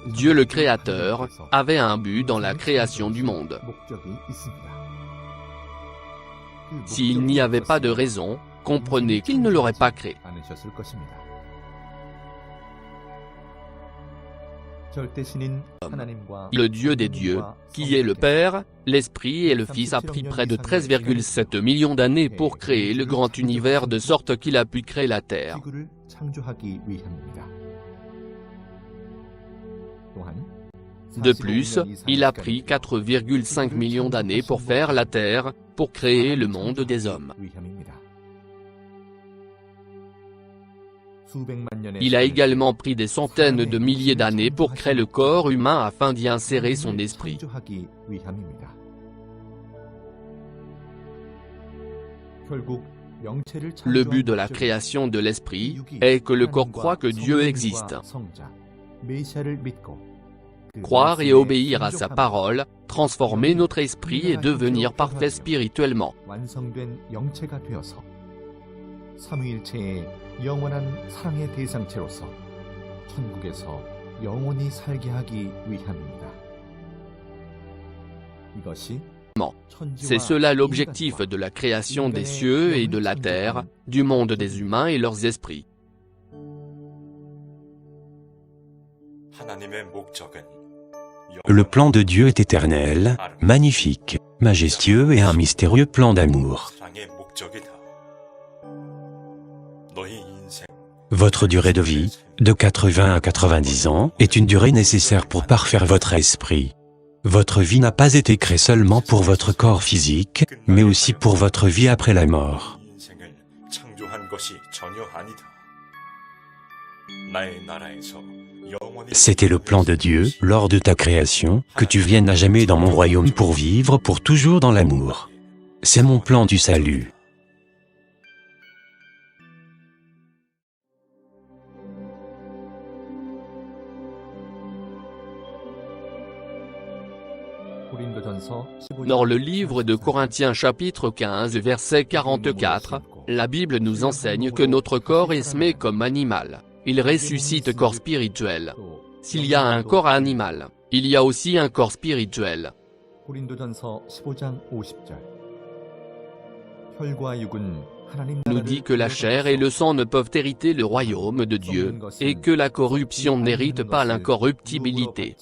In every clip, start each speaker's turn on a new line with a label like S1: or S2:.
S1: Dieu le Créateur avait un but dans la création du monde. S'il n'y avait pas de raison, comprenez qu'il ne l'aurait pas créé. Le Dieu des dieux, qui est le Père, l'Esprit et le Fils a pris près de 13,7 millions d'années pour créer le grand univers de sorte qu'il a pu créer la Terre. De plus, il a pris 4,5 millions d'années pour faire la Terre, pour créer le monde des hommes. Il a également pris des centaines de milliers d'années pour créer le corps humain afin d'y insérer son esprit. Le but de la création de l'esprit est que le corps croit que Dieu existe. Croire et obéir à sa parole, transformer notre esprit et devenir parfait spirituellement.
S2: 삼위일체의 영원한 사랑의 대상체로서 천국에서 영원히 살게 하기 위함입니다.
S1: C'est cela l'objectif de la création des cieux et de la terre, du monde des humains et leurs esprits.
S3: Le plan de Dieu est éternel, magnifique, majestueux et un mystérieux plan d'amour. Votre durée de vie, de 80 à 90 ans, est une durée nécessaire pour parfaire votre esprit. Votre vie n'a pas été créée seulement pour votre corps physique, mais aussi pour votre vie après la mort. C'était le plan de Dieu, lors de ta création, que tu viennes à jamais dans mon royaume pour vivre pour toujours dans l'amour. C'est mon plan du salut.
S1: Dans le livre de Corinthiens chapitre 15 verset 44, la Bible nous enseigne que notre corps est semé comme animal. Il ressuscite corps spirituel. S'il y a un corps animal, il y a aussi un corps spirituel. Nous dit que la chair et le sang ne peuvent hériter le royaume de Dieu, et que la corruption n'hérite pas l'incorruptibilité.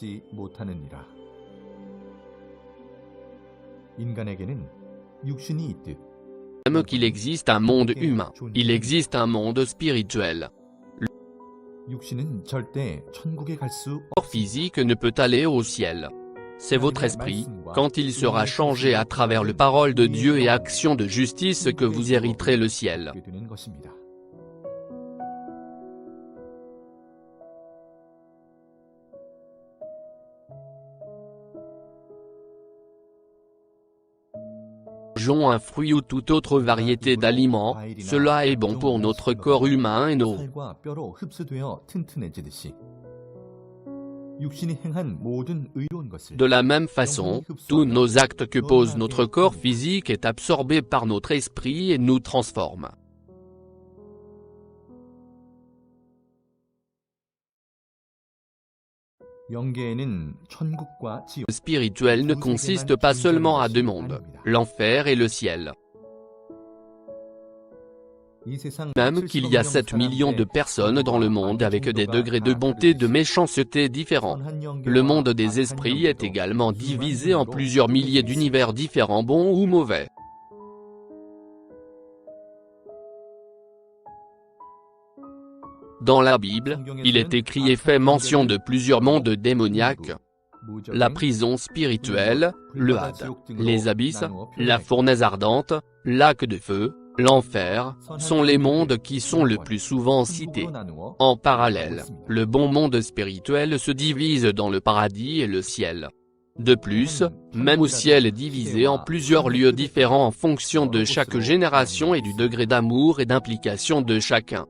S1: Même qu'il existe un monde humain, il existe un monde spirituel. Le corps physique ne peut aller au ciel. C'est votre esprit, quand il sera changé à travers la parole de Dieu et action de justice que vous hériterez le ciel. Mangeons un fruit ou toute autre variété d'aliments, cela est bon pour notre corps humain et nos. De la même façon, tous nos actes que pose notre corps physique est absorbé par notre esprit et nous transforme. Le spirituel ne consiste pas seulement à deux mondes, l'enfer et le ciel. Même qu'il y a 7 millions de personnes dans le monde avec des degrés de bonté et de méchanceté différents. Le monde des esprits est également divisé en plusieurs milliers d'univers différents bons ou mauvais. Dans la Bible, il est écrit et fait mention de plusieurs mondes démoniaques. La prison spirituelle, le Hades, les abysses, la fournaise ardente, lac de feu, l'enfer, sont les mondes qui sont le plus souvent cités. En parallèle, le bon monde spirituel se divise dans le paradis et le ciel. De plus, même au ciel est divisé en plusieurs lieux différents en fonction de chaque génération et du degré d'amour et d'implication de chacun.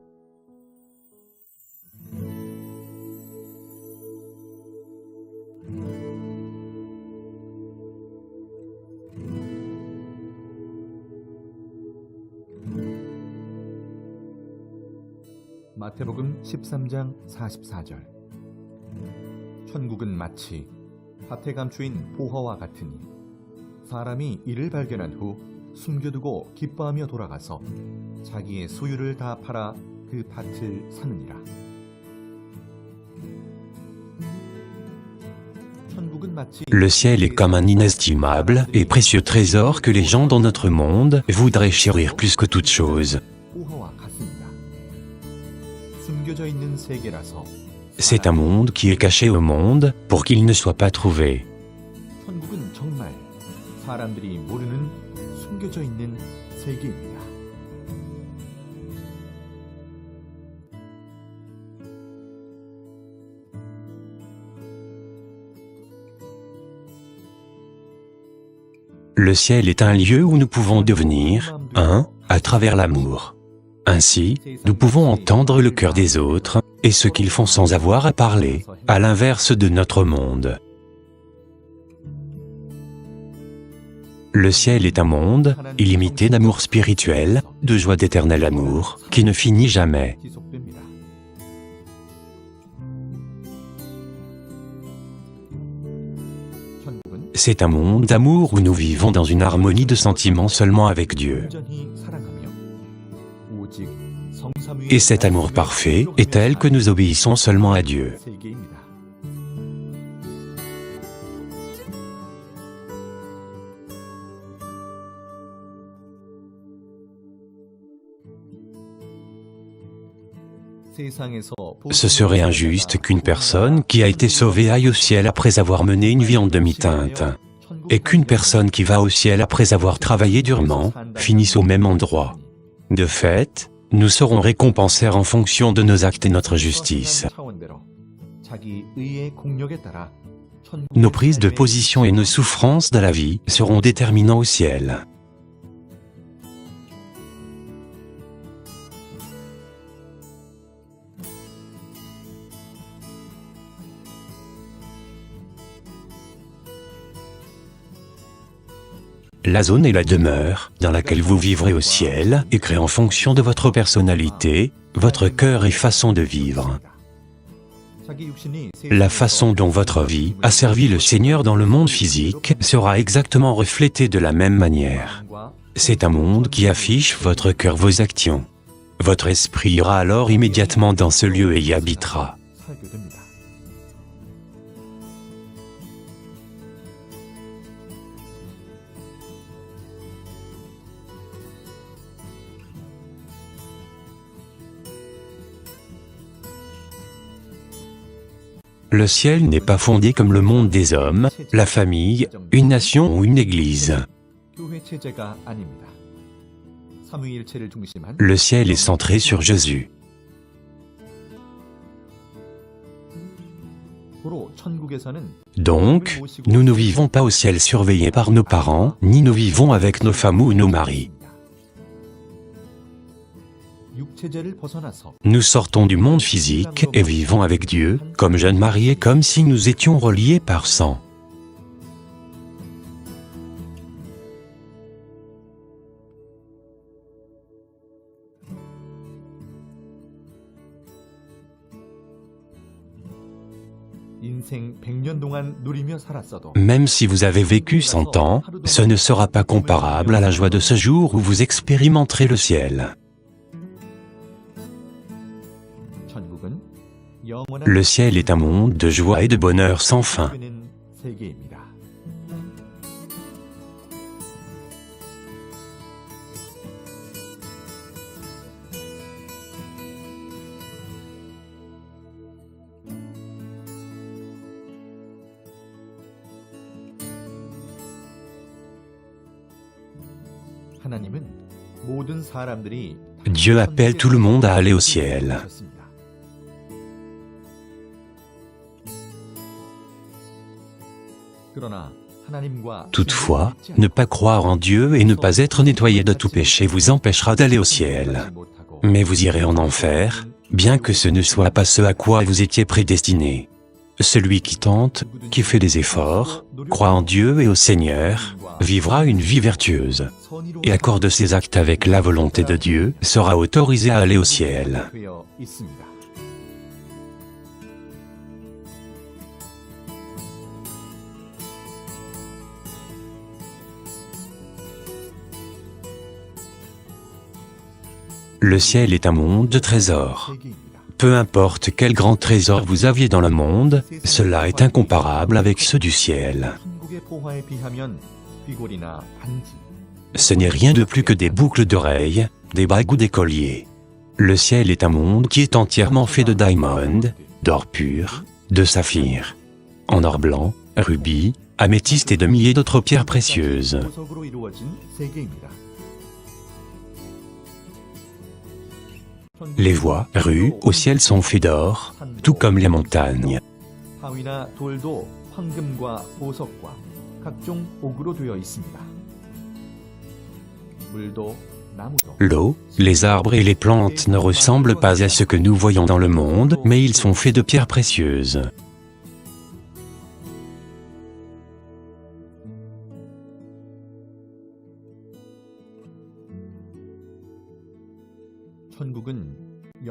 S2: 마태복음 13장 44절 천국은 마치 밭에 감추인 보화와 같으니 사람이 이를 발견한 후 숨겨두고 기뻐하며 돌아가서 자기의 소유를 다 팔아 그 밭을 사느니라. 천국은 마치
S3: Le ciel est comme un inestimable et précieux trésor que les gens dans notre monde voudraient chérir plus que toute chose.
S2: 보화와 같습니다. 숨겨져 있는 세계라서
S3: C'est un monde qui est caché au monde pour qu'il ne soit pas trouvé.
S2: 천국은 정말 사람들이 모르는 숨겨져 있는 세계입니다.
S3: Le ciel est un lieu où nous pouvons devenir un à travers l'amour. Ainsi, nous pouvons entendre le cœur des autres et ce qu'ils font sans avoir à parler, à l'inverse de notre monde. Le ciel est un monde illimité d'amour spirituel, de joie d'éternel amour, qui ne finit jamais.
S2: 지속됩니다. 천국은
S3: C'est un monde d'amour où nous vivons dans une harmonie de sentiments seulement avec Dieu.
S2: 온전히 사랑하며 오직 성삼위의
S3: Et cet amour parfait est tel que nous obéissons seulement à Dieu.
S2: 세계입니다. 세상에서
S3: Ce serait injuste qu'une personne qui a été sauvée aille au ciel après avoir mené une vie en demi-teinte, et qu'une personne qui va au ciel après avoir travaillé durement finisse au même endroit. De fait, nous serons récompensés en fonction de nos actes et notre justice. Nos prises de position et nos souffrances de la vie seront déterminants au ciel. La zone est la demeure dans laquelle vous vivrez au ciel est créée en fonction de votre personnalité, votre cœur et façon de vivre. La façon dont votre vie a servi le Seigneur dans le monde physique sera exactement reflétée de la même manière. C'est un monde qui affiche votre cœur, vos actions. Votre esprit ira alors immédiatement dans ce lieu et y habitera. Le ciel n'est pas fondé comme le monde des hommes, la famille, une nation ou une église. Le ciel est centré sur Jésus. Donc, nous ne vivons pas au ciel surveillés par nos parents, ni nous vivons avec nos femmes ou nos maris. Nous sortons du monde physique et vivons avec Dieu, comme jeunes mariés, comme si nous étions reliés par sang. Même si vous avez vécu 100 ans, ce ne sera pas comparable à la joie de ce jour où vous expérimenterez le ciel. Le ciel est un monde de joie et de bonheur sans fin. Dieu appelle tout le monde à aller au ciel. Toutefois, ne pas croire en Dieu et ne pas être nettoyé de tout péché vous empêchera d'aller au ciel. Mais vous irez en enfer, bien que ce ne soit pas ce à quoi vous étiez prédestiné. Celui qui tente, qui fait des efforts, croit en Dieu et au Seigneur, vivra une vie vertueuse, et accorde ses actes avec la volonté de Dieu, sera autorisé à aller au ciel. Le ciel est un monde de trésors.
S2: 세계입니다.
S3: Peu importe quel grand trésor vous aviez dans le monde, cela est incomparable avec ceux du ciel.
S2: 천국의 포화에 비하면 귀걸이나 반지,
S3: Ce n'est rien de plus que des boucles d'oreilles, des bagues ou des colliers. Le ciel est un monde qui est entièrement fait de diamond, d'or pur, de saphir, en or blanc, rubis, améthyste et de milliers d'autres pierres précieuses.
S2: 보석으로 이루어진 세계입니다.
S3: Les voies, rues, au ciel sont faites d'or, tout comme les montagnes.
S2: 바위나 돌도 황금과 보석과 각종 옥으로 되어 있습니다. 물도 나무도
S3: L'eau, les arbres et les plantes ne ressemblent pas à ce que nous voyons dans le monde, mais ils sont faits de pierres précieuses.
S2: 천국은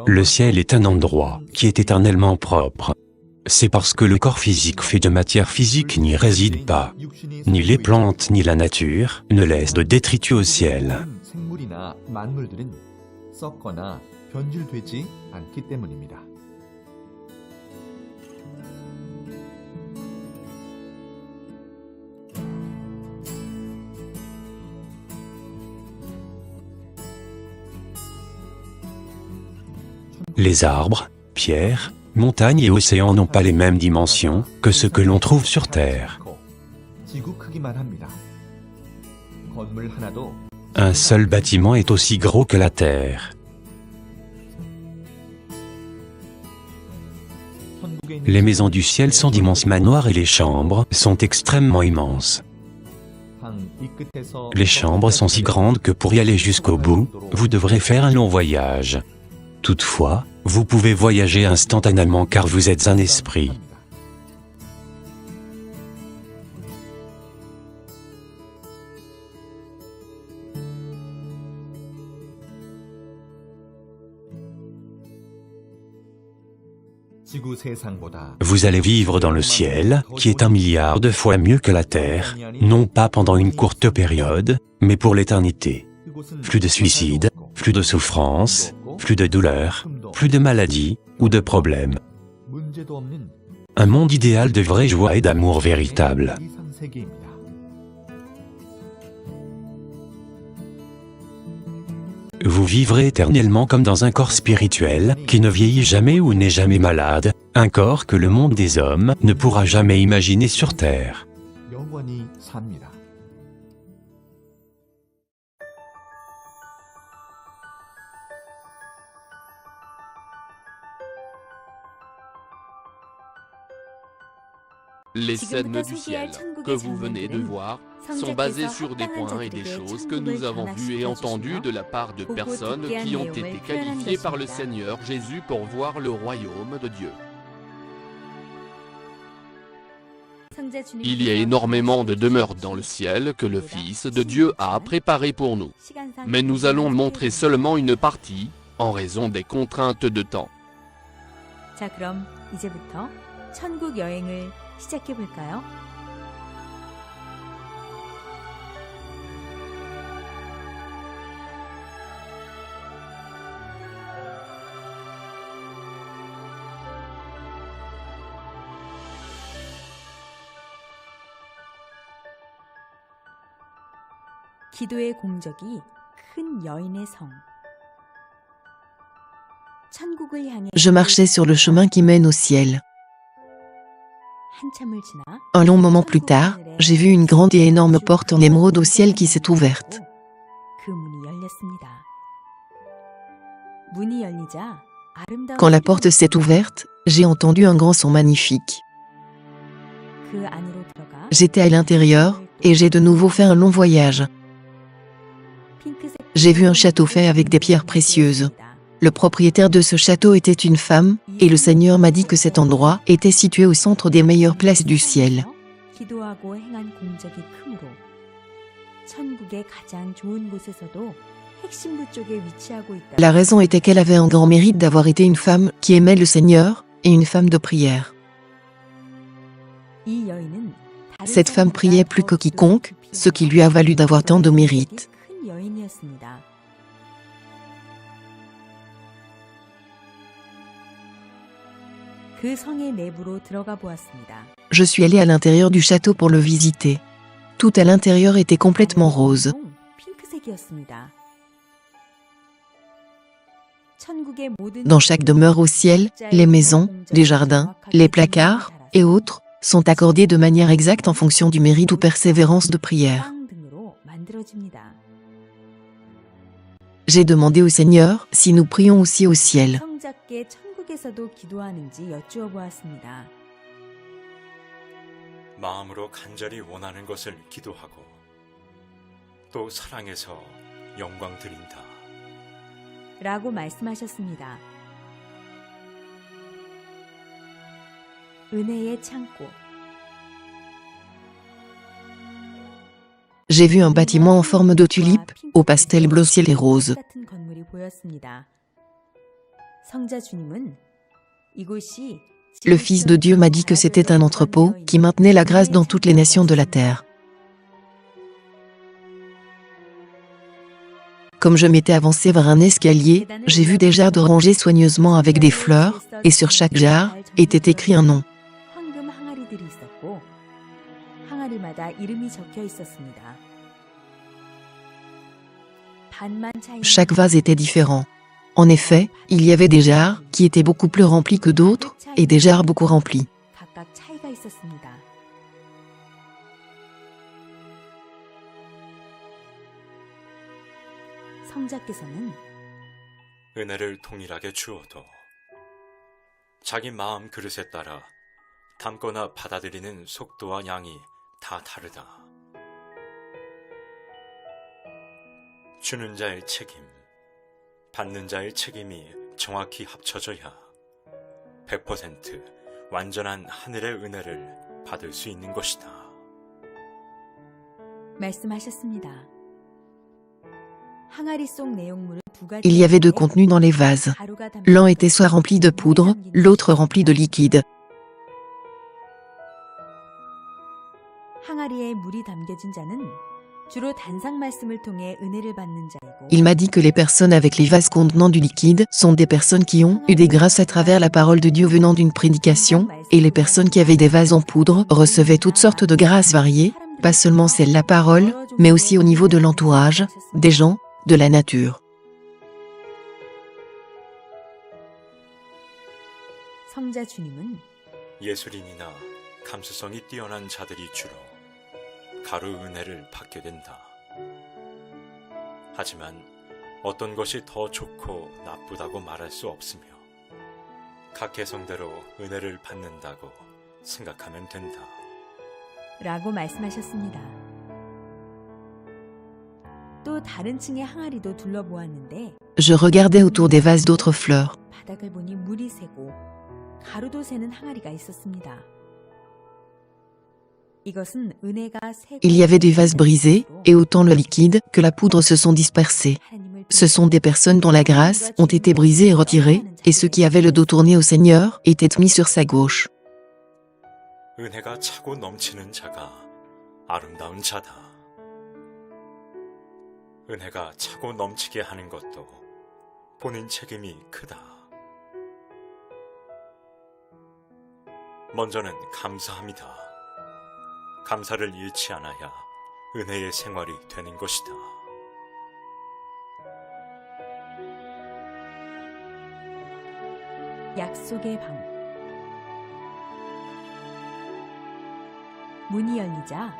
S3: Le ciel est un endroit qui est éternellement propre. C'est parce que le corps physique fait de matière physique n'y réside pas. Ni les plantes ni la nature ne laissent de détritus au ciel.
S2: 생물이나 만물들은 썩거나 변질되지 않기 때문입니다.
S3: Les arbres, pierres, montagnes et océans n'ont pas les mêmes dimensions que ce que l'on trouve sur Terre.
S2: 지구 크기만 합니다. 건물 하나도
S3: Un seul bâtiment est aussi gros que la Terre.
S2: 천국에 있는
S3: Les maisons du ciel sont d'immenses manoirs et les chambres sont extrêmement immenses.
S2: 방이 끝에서
S3: Les chambres sont si grandes que pour y aller jusqu'au bout, vous devrez faire un long voyage. Toutefois, vous pouvez voyager instantanément car vous êtes un esprit.
S2: 지구 세상보다
S3: Vous allez vivre dans le ciel, qui est 1 milliard de fois mieux que la terre, non pas pendant une courte période, mais pour l'éternité.
S2: 그곳은
S3: Plus de suicides, plus de souffrances, plus de douleurs, plus de maladies ou de problèmes.
S2: 문제도 없는
S3: Un monde idéal de vraie joie et d'amour véritable.
S2: 이상 세계입니다.
S3: Vous vivrez éternellement comme dans un corps spirituel, qui ne vieillit jamais ou n'est jamais malade, un corps que le monde des hommes ne pourra jamais imaginer sur Terre.
S2: 영원히 삽니다.
S1: Les scènes du ciel que vous venez de voir sont basées sur des points et des choses que nous avons vues et entendues de la part de personnes qui ont été qualifiées par le Seigneur Jésus pour voir le royaume de Dieu. Il y a énormément de demeures dans le ciel que le Fils de Dieu a préparées pour nous. Mais nous allons montrer seulement une partie en raison des contraintes de temps.
S4: 자, 그럼 이제부터 천국 여행을 시작해 볼까요? 기도의 공적이 큰 여인의 성. 천국을 향해
S5: Je marchais sur le chemin qui mène au ciel.
S4: 한참을 지나
S5: Un long moment plus tard, j'ai vu une grande et énorme porte en émeraude au ciel qui s'est ouverte.
S4: 그 문이 열렸습니다. 문이 열리자 아름다운
S5: Quand la porte s'est ouverte, j'ai entendu un grand son magnifique.
S4: 그 안으로 들어가
S5: J'étais à l'intérieur, et j'ai de nouveau fait un long voyage.
S4: 핑크색
S5: J'ai vu un château fait avec des pierres précieuses. Le propriétaire de ce château était une femme, et le Seigneur m'a dit que cet endroit était situé au centre des meilleures places du ciel.
S4: 기도하고 행한 공적이 크므로 천국의 가장 좋은 곳에서도 핵심부 쪽에 위치하고 있다.
S5: La raison était qu'elle avait un grand mérite d'avoir été une femme qui aimait le Seigneur, et une femme de prière.
S4: 이 여인은 다른
S5: Cette femme
S4: 사람보다
S5: priait plus
S4: 더
S5: que quiconque, ce qui lui a valu d'avoir tant de mérite.
S4: 큰 여인이었습니다. 그 성의 내부로 들어가 보았습니다.
S5: Je suis allé à l'intérieur du château pour le visiter. Tout à l'intérieur était complètement rose.
S4: 핑크색이었습니다. 천국의 모든
S5: Dans chaque demeure au ciel, les maisons, les jardins, les placards et autres sont accordés de manière exacte en fonction du mérite ou persévérance de prière.
S4: 빵 등으로 만들어집니다.
S5: J'ai demandé au Seigneur si nous prions aussi au ciel.
S4: 성자께 천국에서도 기도하는지 여쭈어 보았습니다.
S6: 마음으로 간절히 원하는 것을 기도하고 또 사랑해서 영광 드린다.
S4: 라고 말씀하셨습니다. 은혜의 창고.
S5: J'ai vu un bâtiment en forme de tulipe, au pastel bleu ciel et rose.
S4: 같은 건물이 보였습니다. 성자 주님은 이곳이
S5: Le Fils de Dieu m'a dit que c'était un entrepôt qui maintenait la grâce dans toutes les nations de la terre. Comme je m'étais avancé vers un escalier, j'ai vu des jarres de rangées soigneusement avec des fleurs, et sur chaque jarre était écrit un nom.
S4: 황금 항아리들이 있었고 항아리마다 이름이 적혀 있었습니다. 반만 차이.
S5: Chaque vase était différent. En effet, il y avait des jarres qui étaient beaucoup plus remplies que d'autres, et des jarres beaucoup remplies.
S4: 각각 차이가 있었습니다. 성자께서는
S6: 은혜를 동일하게 주어도 자기 마음 그릇에 따라 담거나 받아들이는 속도와 양이 다 다르다. 주는 자의 책임, 받는 자의 책임이 정확히 합쳐져야 100% 완전한 하늘의 은혜를 받을 수 있는 것이다.
S4: 말씀하셨습니다. 항아리 속 내용물은 두 가지.
S5: Il y avait deux contenus dans les vases. L'un était soit rempli de poudre, l'autre rempli de liquide.
S4: 항아리에 물이 담겨진 자는 주로 단상 말씀을 통해 은혜를 받는 자이고.
S5: Il m'a dit que les personnes avec les vases contenant du liquide sont des personnes qui ont eu des grâces à travers la parole de Dieu venant d'une prédication, et les personnes qui avaient des vases en poudre recevaient toutes sortes de grâces variées, pas seulement celle de la parole, mais aussi au niveau de l'entourage, des gens, de la nature.
S4: 성자 주님은
S6: 예술인이나 감수성이 뛰어난 자들이 주로 가루 은혜를 받게 된다. 하지만 어떤 것이 더 좋고 나쁘다고 말할 수 없으며 각 개성대로 은혜를 받는다고 생각하면 된다.
S4: 라고 말씀하셨습니다. 또 다른 층의 항아리도 둘러보았는데
S5: Je regardais autour des vases d'autres fleurs.
S4: 바닥을 보니 물이 새고 가루도 새는 항아리가 있었습니다. 이것은 은혜가 새고
S5: Il y avait des vases brisés, et autant le liquide que la poudre se sont dispersés. Ce sont des personnes dont la grâce ont été brisées et retirées, et ceux qui avaient le dos tourné au Seigneur étaient mis sur sa gauche.
S6: 은혜가 차고 넘치는 자가 아름다운 자다. 은혜가 차고 넘치게 하는 것도 본인 책임이 크다. 먼저는 감사합니다. 감사를 잃지 않아야 은혜의 생활이 되는 것이다.
S4: 약속의 방. 문이 열리자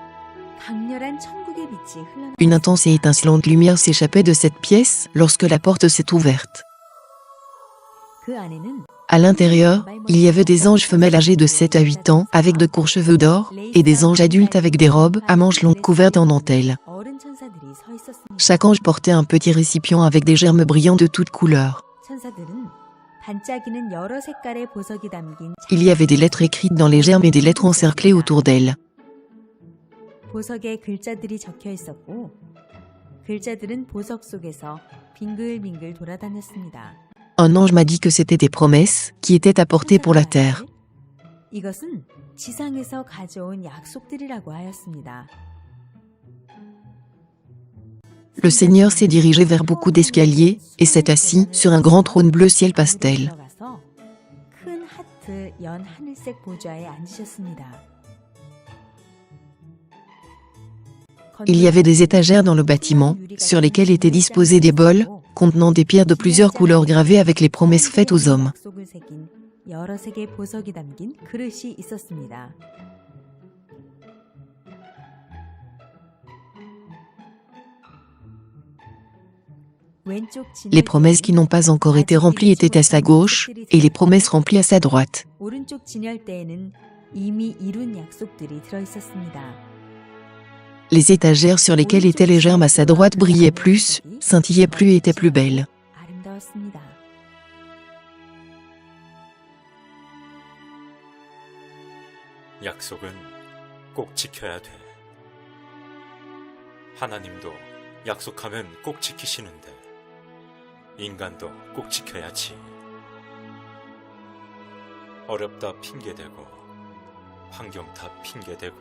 S4: 강렬한 천국의 빛이 흘러나왔습니다.
S5: Une intense et étincelante lumière s'échappait de cette pièce lorsque la porte s'est ouverte.
S4: 그 안에는
S5: À l'intérieur, il y avait des anges femelles âgés de 7 à 8 ans avec de courts cheveux d'or, et des anges adultes avec des robes à manches longues couvertes en dentelle.
S4: 어른 천사들이 서 있었습니다.
S5: Chaque ange portait un petit récipient avec des germes brillants de toutes couleurs.
S4: 천사들은 반짝이는 여러 색깔의 보석이 담긴
S5: Il y avait des lettres écrites dans les germes et des lettres encerclées autour d'elles.
S4: 보석에 글자들이 적혀 있었고 글자들은 보석 속에서 빙글빙글 돌아다녔습니다.
S5: Un ange m'a dit que c'était des promesses qui étaient apportées pour la terre.
S4: 이것은 지상에서 가져온 약속들이라고 하였습니다.
S5: Le Seigneur s'est dirigé vers beaucoup d'escaliers et s'est assis sur un grand trône bleu ciel pastel.
S4: 큰 하트 연 하늘색 보좌에 앉으셨습니다.
S5: Il y avait des étagères dans le bâtiment, sur lesquelles étaient disposés des bols, contenant des pierres de plusieurs couleurs gravées avec les promesses faites aux hommes.
S4: 약속을 새긴 여러 색의 보석이 담긴 그릇이 있었습니다.
S5: Les promesses qui n'ont pas encore été remplies étaient à sa gauche, et les promesses remplies à sa droite.
S4: 오른쪽 진열대에는 이미 이룬 약속들이 들어 있었습니다.
S5: Les étagères sur lesquelles étaient les germes à sa droite brillaient plus, scintillaient plus et étaient plus belles.
S4: 아름다웠습니다.
S6: 약속은 꼭 지켜야 돼. 하나님도 약속하면 꼭 지키시는데 인간도 꼭 지켜야지. 어렵다 핑계대고 환경 다 핑계대고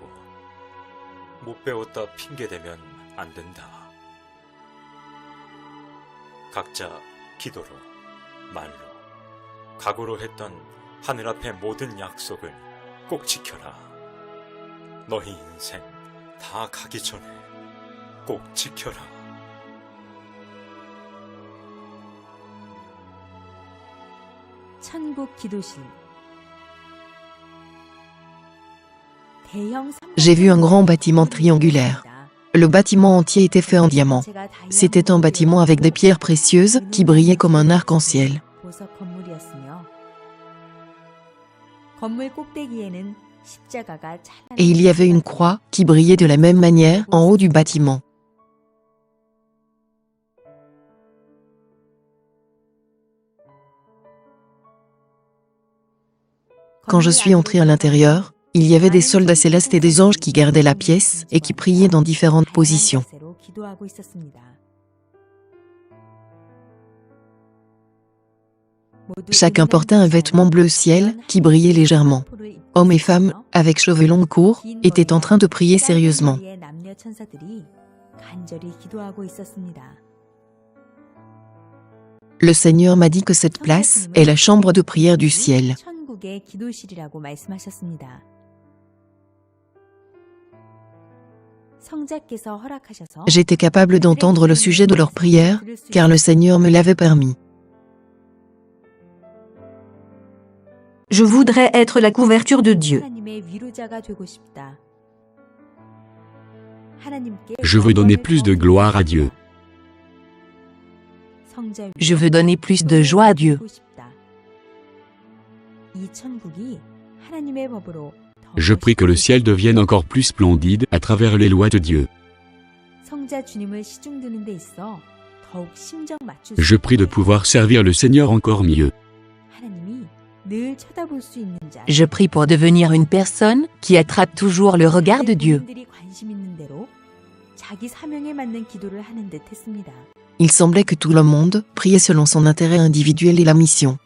S6: 못 배웠다 핑계대면 안 된다. 각자 기도로, 말로, 각오로 했던 하늘 앞의 모든 약속을 꼭 지켜라. 너희 인생 다 가기 전에 꼭 지켜라.
S4: 천국 기도실.
S5: J'ai vu un grand bâtiment triangulaire. Le bâtiment entier était fait en diamant. C'était un bâtiment avec des pierres précieuses qui brillaient comme un arc-en-ciel. Et il y avait une croix qui brillait de la même manière en haut du bâtiment. Quand je suis entré à l'intérieur, il y avait des soldats célestes et des anges qui gardaient la pièce et qui priaient dans différentes positions. Chacun portait un vêtement bleu ciel qui brillait légèrement. Hommes et femmes, avec cheveux longs courts, étaient en train de prier sérieusement. Le Seigneur m'a dit que cette place est la chambre de prière du ciel. J'étais capable d'entendre le sujet de leurs prières, car le Seigneur me l'avait permis.
S7: Je voudrais être la couverture de Dieu.
S8: Je veux donner plus de gloire à Dieu.
S7: Je veux donner plus de joie à Dieu.
S8: Je prie que le ciel devienne encore plus splendide à travers les lois de Dieu. Je prie de pouvoir servir le Seigneur encore mieux.
S7: Je prie pour devenir une personne qui attrape toujours le regard de Dieu.
S5: Il semblait que tout le monde priait selon son intérêt individuel et la mission.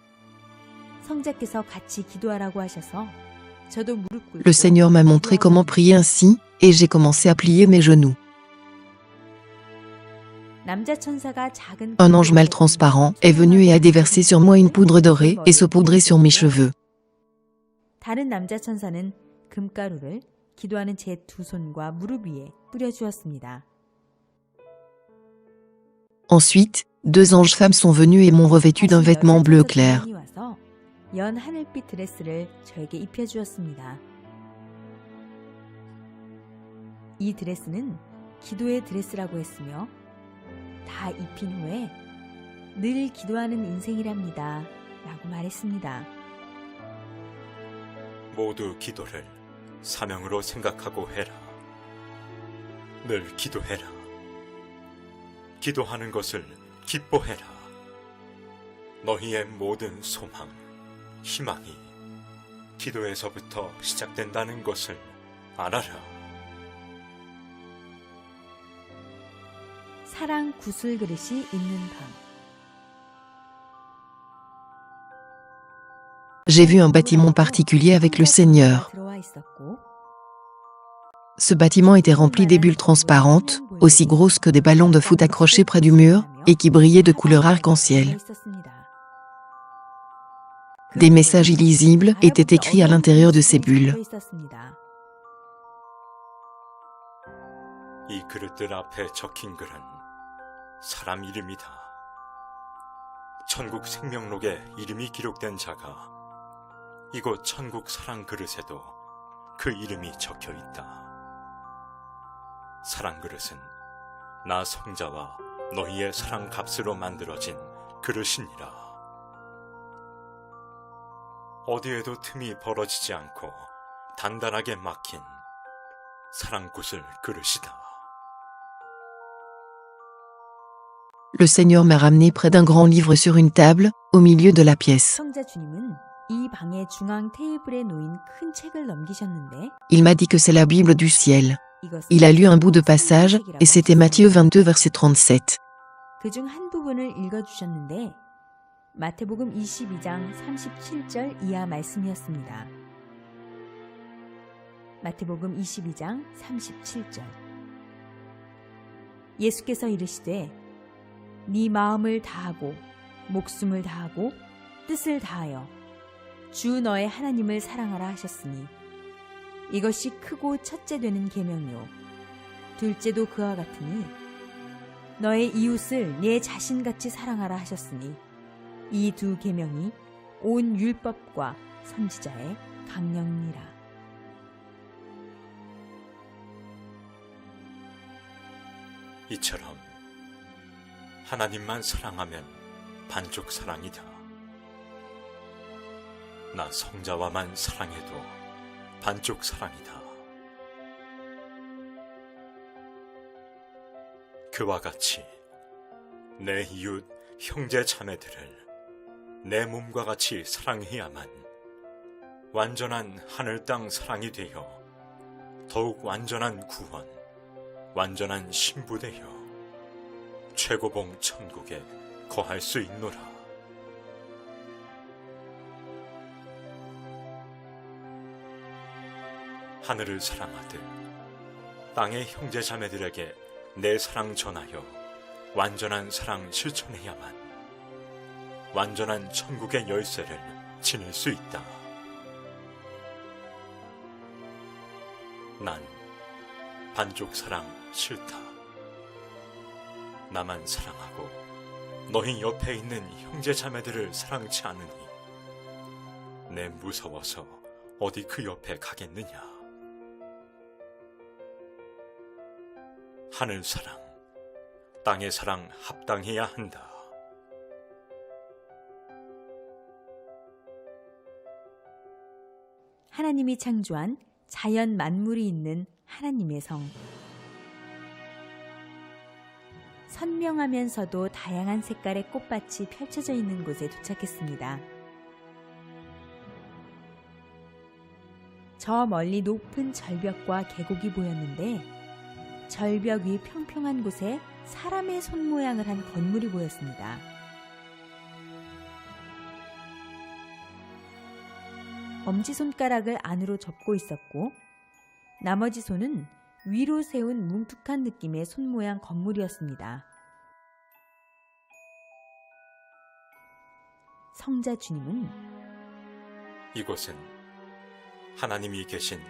S5: Le Seigneur m'a montré comment prier ainsi, et j'ai commencé à plier mes genoux. Un ange mâle transparent est venu et a déversé sur moi une poudre dorée et saupoudré sur mes cheveux. Ensuite, deux anges femmes sont venus et m'ont revêtu d'un vêtement bleu clair.
S4: 다 입힌 후에 늘 기도하는 인생이랍니다. 라고 말했습니다.
S6: 모두 기도를 사명으로 생각하고 해라. 늘 기도해라. 기도하는 것을 기뻐해라. 너희의 모든 소망, 희망이 기도에서부터 시작된다는 것을 알아라.
S4: 사랑 구슬 그릇이 있는 방.
S5: J'ai vu un bâtiment particulier avec le Seigneur. Ce bâtiment était rempli des bulles transparentes, aussi grosses que des ballons de foot accrochés près du mur, et qui brillaient de couleur arc-en-ciel. Des messages illisibles étaient écrits à l'intérieur de ces bulles.
S6: 이 그릇들 앞에 적힌 글은 사람 이름이다. 천국 생명록에 이름이 기록된 자가 이곳 천국 사랑 그릇에도 그 이름이 적혀 있다. 사랑 그릇은 나 성자와 너희의 사랑 값으로 만들어진 그릇이니라. 어디에도 틈이 벌어지지 않고 단단하게 막힌 사랑구슬 그릇이다.
S5: Le Seigneur m'a ramené près d'un grand livre sur une table, au milieu de la pièce.
S4: 성자 주님은 이 방의 중앙 테이블에 놓인 큰 책을 넘기셨는데
S5: Il m'a dit que c'est la Bible du ciel. Il a lu un bout de passage, et c'était Matthieu 22 verset 37.
S4: 그중 한 부분을 읽어주셨는데 마태복음 22장 37절 이하 말씀이었습니다. 마태복음 22장 37절. 예수께서 이르시되 네 마음을 다하고 목숨을 다하고 뜻을 다하여 주 너의 하나님을 사랑하라 하셨으니 이것이 크고 첫째 되는 계명이요 둘째도 그와 같으니 너의 이웃을 네 자신같이 사랑하라 하셨으니 이 두 계명이 온 율법과 선지자의 강령이니라.
S6: 이처럼 하나님만 사랑하면 반쪽 사랑이다. 나 성자와만 사랑해도 반쪽 사랑이다. 그와 같이 내 이웃 형제 자매들을 내 몸과 같이 사랑해야만 완전한 하늘 땅 사랑이 되어 더욱 완전한 구원, 완전한 신부되어 최고봉 천국에 거할 수 있노라. 하늘을 사랑하듯 땅의 형제 자매들에게 내 사랑 전하여 완전한 사랑 실천해야만 완전한 천국의 열쇠를 지닐 수 있다. 난 반쪽 사랑 싫다. 나만 사랑하고 너희 옆에 있는 형제 자매들을 사랑치 않으니 내 무서워서 어디 그 옆에 가겠느냐. 하늘 사랑, 땅의 사랑 합당해야 한다.
S4: 하나님이 창조한 자연 만물이 있는 하나님의 성. 선명하면서도 다양한 색깔의 꽃밭이 펼쳐져 있는 곳에 도착했습니다. 저 멀리 높은 절벽과 계곡이 보였는데 절벽 위 평평한 곳에 사람의 손 모양을 한 건물이 보였습니다. 엄지손가락을 안으로 접고 있었고 나머지 손은 위로 세운 뭉툭한 느낌의 손 모양 건물이었습니다. 성자 주님은
S6: 이곳은 하나님이 계신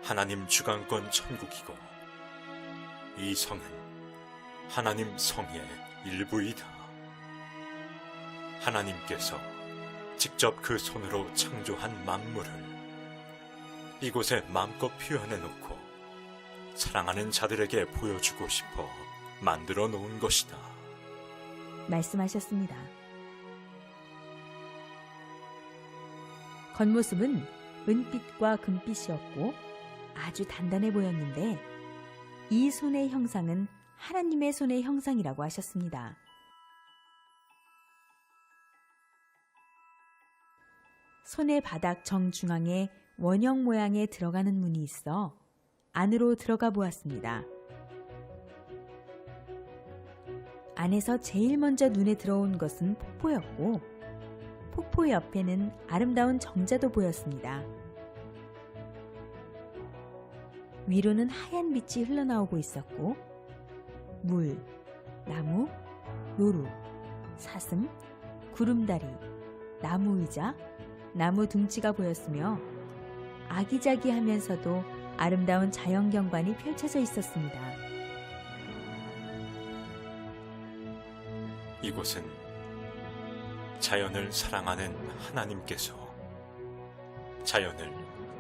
S6: 하나님 주관권 천국이고 이 성은 하나님 성의 일부이다. 하나님께서 직접 그 손으로 창조한 만물을 이곳에 마음껏 표현해 놓고 사랑하는 자들에게 보여주고 싶어 만들어 놓은 것이다.
S4: 말씀하셨습니다. 겉모습은 은빛과 금빛이었고 아주 단단해 보였는데 이 손의 형상은 하나님의 손의 형상이라고 하셨습니다. 손의 바닥 정중앙에 원형 모양의 들어가는 문이 있어 안으로 들어가 보았습니다. 안에서 제일 먼저 눈에 들어온 것은 폭포였고 폭포 옆에는 아름다운 정자도 보였습니다. 위로는 하얀 빛이 흘러나오고 있었고 물, 나무, 노루, 사슴, 구름다리, 나무 의자, 나무 둥지가 보였으며 아기자기하면서도 아름다운 자연 경관이 펼쳐져 있었습니다.
S6: 이곳은 자연을 사랑하는 하나님께서 자연을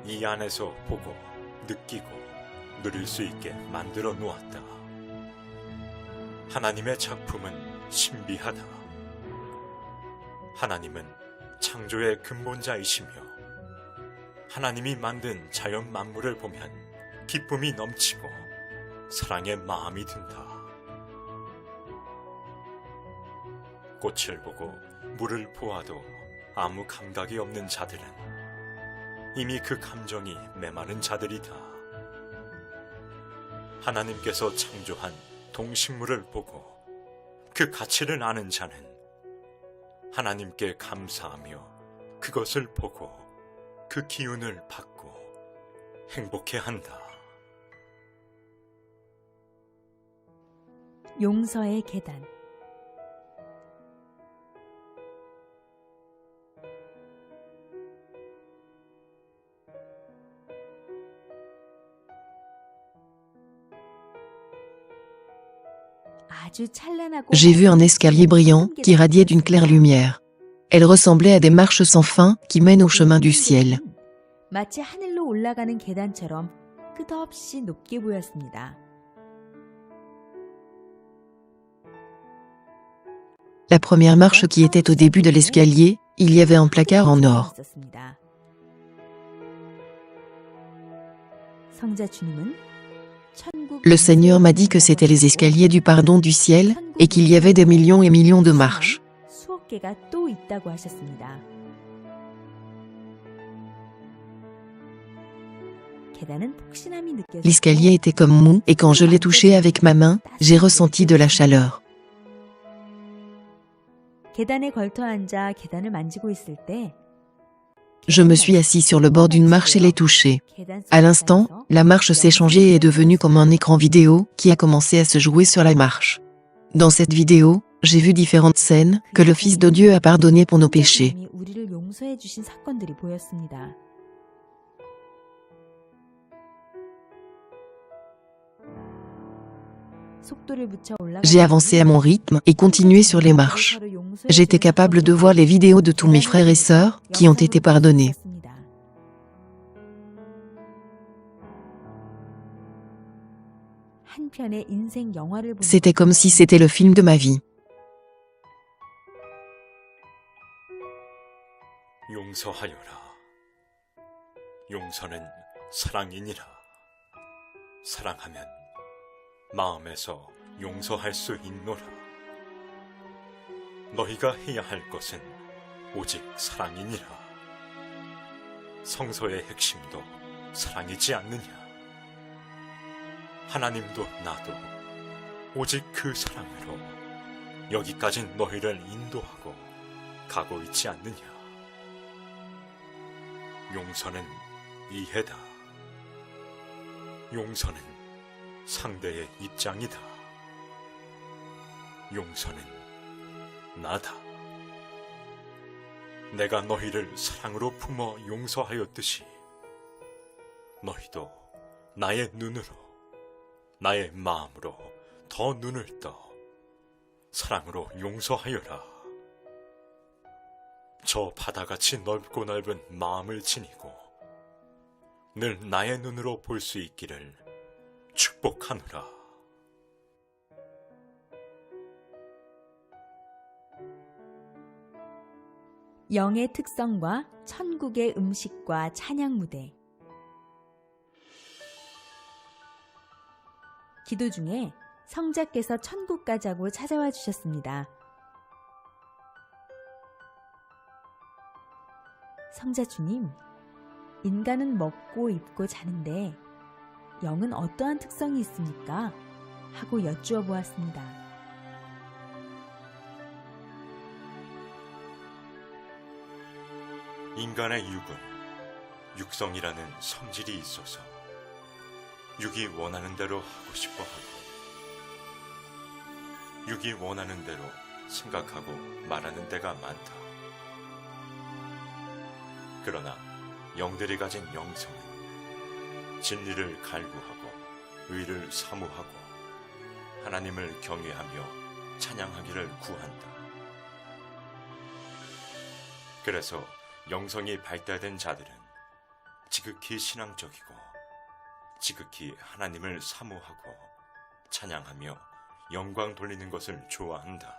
S6: 이 안에서 보고 느끼고 누릴 수 있게 만들어 놓았다. 하나님의 작품은 신비하다. 하나님은 창조의 근본자이시며 하나님이 만든 자연 만물을 보면 기쁨이 넘치고 사랑의 마음이 든다. 꽃을 보고 물을 보아도 아무 감각이 없는 자들은 이미 그 감정이 메마른 자들이다. 하나님께서 창조한 동식물을 보고 그 가치를 아는 자는 하나님께 감사하며 그것을 보고 그 기운을 받고 행복해한다.
S4: 용서의 계단. 아주 찬란하고
S5: J'ai vu un escalier brillant qui radiait d'une claire lumière. Elle ressemblait à des marches sans fin qui mènent au chemin du ciel.
S4: 마치 하늘로 올라가는 계단처럼 끝없이 높게 보였습니다.
S5: La première marche qui était au début de l'escalier, il y avait un placard en or.
S4: 성자 주님은
S5: Le Seigneur m'a dit que c'étaient les escaliers du pardon du ciel et qu'il y avait des millions et millions de marches.
S4: 수억 개가 또 있다고 하셨습니다. 계단은 폭신함이 느껴졌고
S5: L'escalier était comme mou et quand je l'ai touché avec ma main, j'ai ressenti de la chaleur.
S4: 계단에 걸터 앉아 계단을 만지고 있을 때
S5: Je me suis assis sur le bord d'une marche et l'ai touchée. À l'instant, la marche s'est changée et est devenue comme un écran vidéo qui a commencé à se jouer sur la marche. Dans cette vidéo, j'ai vu différentes scènes que le Fils de Dieu a pardonnées pour nos péchés.
S4: 우리를 용서해 주신 사건들이 보였습니다. J'ai avancé à mon rythme et continué sur les marches.
S5: J'étais capable de voir les vidéos de tous mes frères et sœurs qui ont été pardonnés. C'était comme si c'était le film de ma vie.
S6: 용서하여라. 용서는 사랑이니라. 사랑하면 마음에서 용서할 수 있노라. 너희가 해야 할 것은 오직 사랑이니라. 성서의 핵심도 사랑이지 않느냐. 하나님도 나도 오직 그 사랑으로 여기까지 너희를 인도하고 가고 있지 않느냐. 용서는 이해다. 용서는 상대의 입장이다. 용서는 나다. 내가 너희를 사랑으로 품어 용서하였듯이 너희도 나의 눈으로, 나의 마음으로 더 눈을 떠 사랑으로 용서하여라. 저 바다같이 넓고 넓은 마음을 지니고 늘 나의 눈으로 볼 수 있기를 축복하노라.
S4: 영의 특성과 천국의 음식과 찬양 무대. 기도 중에 성자께서 천국 가자고 찾아와 주셨습니다. 성자 주님, 인간은 먹고 입고 자는데 영은 어떠한 특성이 있습니까? 하고 여쭈어 보았습니다.
S6: 인간의 육은 육성이라는 성질이 있어서 육이 원하는 대로 하고 싶어 하고 육이 원하는 대로 생각하고 말하는 데가 많다. 그러나 영들이 가진 영성은 진리를 갈구하고 의를 사모하고 하나님을 경외하며 찬양하기를 구한다. 그래서 영성이 발달된 자들은 지극히 신앙적이고 지극히 하나님을 사모하고 찬양하며 영광 돌리는 것을 좋아한다.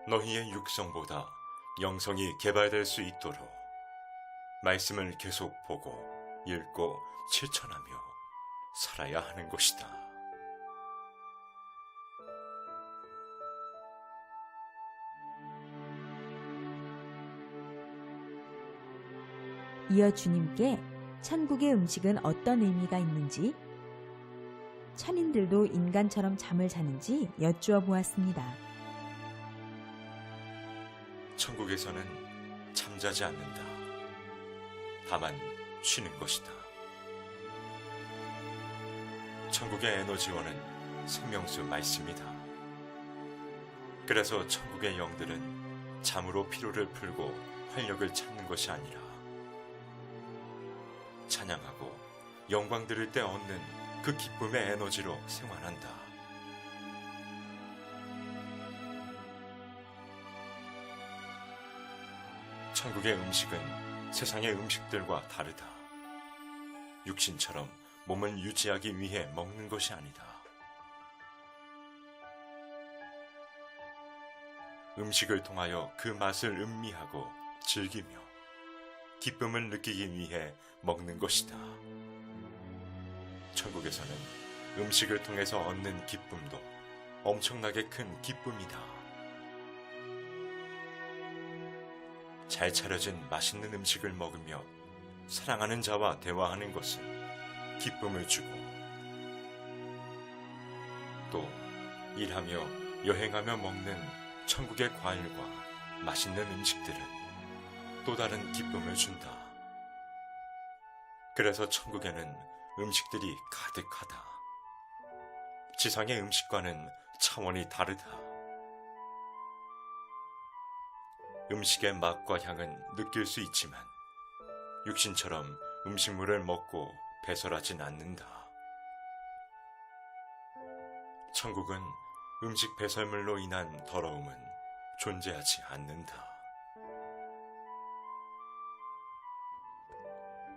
S6: 너희의 육성보다 영성이 개발될 수 있도록 말씀을 계속 보고 읽고 실천하며 살아야 하는 것이다.
S4: 이어 주님께 천국의 음식은 어떤 의미가 있는지, 천인들도 인간처럼 잠을 자는지 여쭈어 보았습니다.
S6: 천국에서는 잠자지 않는다. 다만 쉬는 것이다. 천국의 에너지원은 생명수 말씀이다. 그래서 천국의 영들은 잠으로 피로를 풀고 활력을 찾는 것이 아니라 찬양하고 영광 들을 때 얻는 그 기쁨의 에너지로 생활한다. 천국의 음식은 세상의 음식들과 다르다. 육신처럼 몸을 유지하기 위해 먹는 것이 아니다. 음식을 통하여 그 맛을 음미하고 즐기며 기쁨을 느끼기 위해 먹는 것이다. 천국에서는 음식을 통해서 얻는 기쁨도 엄청나게 큰 기쁨이다. 잘 차려진 맛있는 음식을 먹으며 사랑하는 자와 대화하는 것은 기쁨을 주고, 또 일하며 여행하며 먹는 천국의 과일과 맛있는 음식들은 또 다른 기쁨을 준다. 그래서 천국에는 음식들이 가득하다. 지상의 음식과는 차원이 다르다. 음식의 맛과 향은 느낄 수 있지만 육신처럼 음식물을 먹고 배설하진 않는다. 천국은 음식 배설물로 인한 더러움은 존재하지 않는다.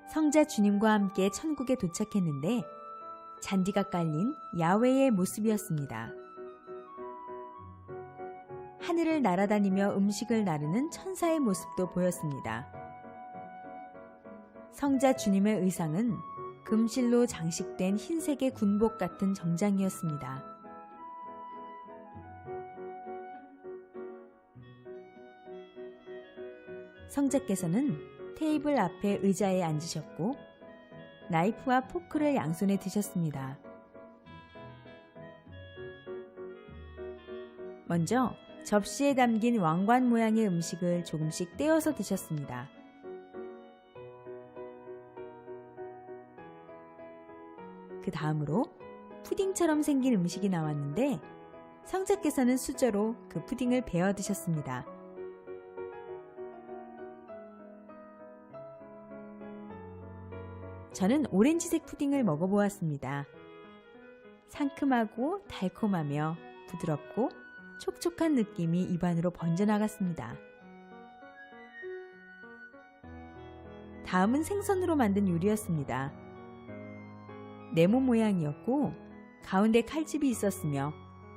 S4: 성자 주님과 함께 천국에 도착했는데 잔디가 깔린 야외의 모습이었습니다. 하늘을 날아다니며 음식을 나르는 천사의 모습도 보였습니다. 성자 주님의 의상은 금실로 장식된 흰색의 군복 같은 정장이었습니다. 성자께서는 테이블 앞에 의자에 앉으셨고 나이프와 포크를 양손에 드셨습니다. 먼저 접시에 담긴 왕관 모양의 음식을 조금씩 떼어서 드셨습니다. 그 다음으로 푸딩처럼 생긴 음식이 나왔는데 성자께서는 수저로 그 푸딩을 베어 드셨습니다. 저는 오렌지색 푸딩을 먹어보았습니다. 상큼하고 달콤하며 부드럽고 촉촉한 느낌이 입안으로 번져나갔습니다. 다음은 생선으로 만든 요리였습니다. 네모 모양이었고 가운데 칼집이 있었으며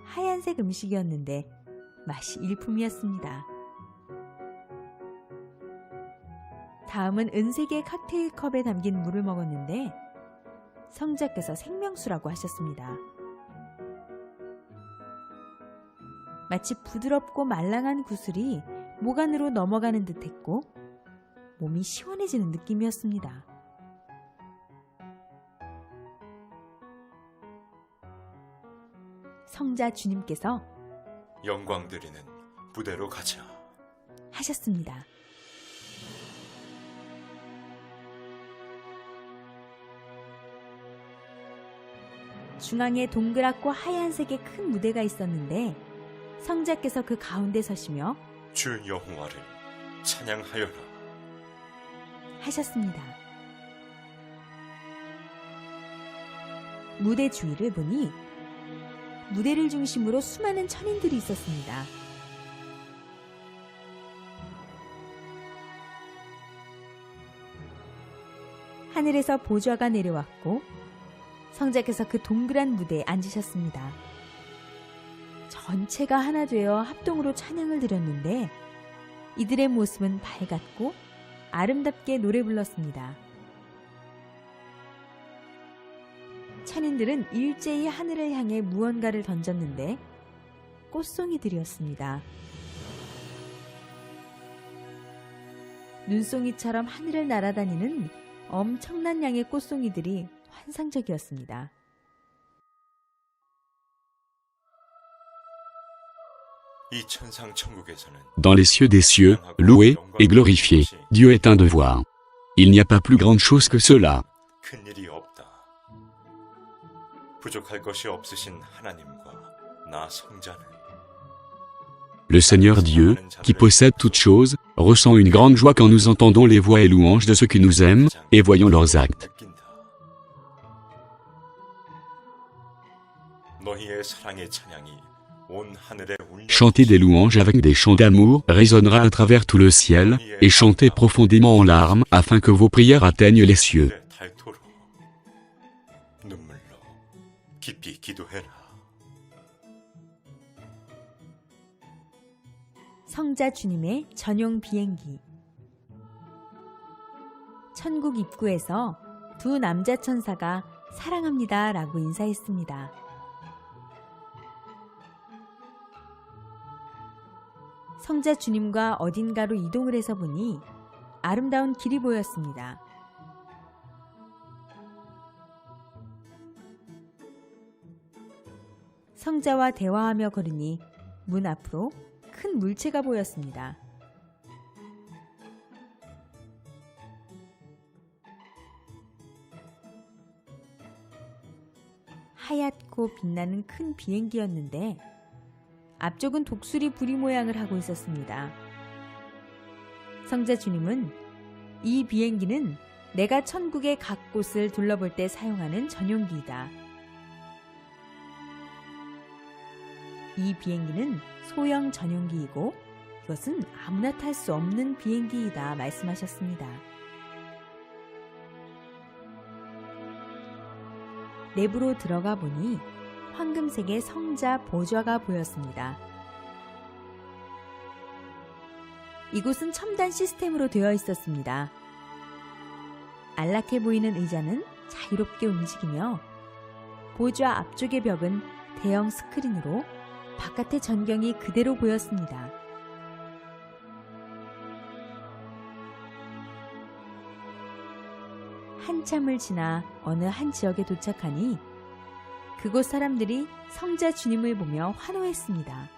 S4: 하얀색 음식이었는데 맛이 일품이었습니다. 다음은 은색의 칵테일 컵에 담긴 물을 먹었는데 성자께서 생명수라고 하셨습니다. 마치 부드럽고 말랑한 구슬이 목 안으로 넘어가는 듯했고 몸이 시원해지는 느낌이었습니다. 성자 주님께서
S6: 영광 드리는 부대로 가자
S4: 하셨습니다. 중앙에 동그랗고 하얀색의 큰 무대가 있었는데 성자께서 그 가운데 서시며
S6: 주 여호와를 찬양하여라.
S4: 하셨습니다. 무대 주위를 보니 무대를 중심으로 수많은 천인들이 있었습니다. 하늘에서 보좌가 내려왔고 성자께서 그 동그란 무대에 앉으셨습니다. 전체가 하나 되어 합동으로 찬양을 드렸는데 이들의 모습은 밝았고 아름답게 노래 불렀습니다. 찬인들은 일제히 하늘을 향해 무언가를 던졌는데 꽃송이들이었습니다. 눈송이처럼 하늘을 날아다니는 엄청난 양의 꽃송이들이 환상적이었습니다.
S6: 이 천상 천국에서는
S8: Dans les cieux des cieux, loué et glorifié, Dieu est un devoir. Il n'y a pas plus grande chose que cela.
S6: 큰 일이 없다. 부족할 것이 없으신 하나님과 나 성자는
S8: Le Seigneur Dieu, qui possède toutes choses, ressent une grande joie quand nous entendons les voix et louanges de ceux qui nous aiment, et voyons leurs actes.
S6: 느낀다. 너희의 사랑의 찬양이 온 하늘에 울려
S8: Chanter des louanges avec des chants d'amour résonnera à travers tout le ciel, et chantez profondément en larmes afin que vos prières atteignent les cieux.
S6: 닳도록 눈물로 깊이 기도해라.
S4: 성자 주님의 전용 비행기. 천국 입구에서 두 남자 천사가 사랑합니다 라고 인사했습니다. 성자 주님과 어딘가로 이동을 해서 보니 아름다운 길이 보였습니다. 성자와 대화하며 걸으니 문 앞으로 큰 물체가 보였습니다. 하얗고 빛나는 큰 비행기였는데 앞쪽은 독수리 부리 모양을 하고 있었습니다. 성자 주님은 이 비행기는 내가 천국의 각 곳을 둘러볼 때 사용하는 전용기이다. 이 비행기는 소형 전용기이고 이것은 아무나 탈 수 없는 비행기이다 말씀하셨습니다. 내부로 들어가 보니 황금색의 성자 보좌가 보였습니다. 이곳은 첨단 시스템으로 되어 있었습니다. 안락해 보이는 의자는 자유롭게 움직이며 보좌 앞쪽의 벽은 대형 스크린으로 바깥의 전경이 그대로 보였습니다. 한참을 지나 어느 한 지역에 도착하니 그곳 사람들이 성자 주님을 보며 환호했습니다.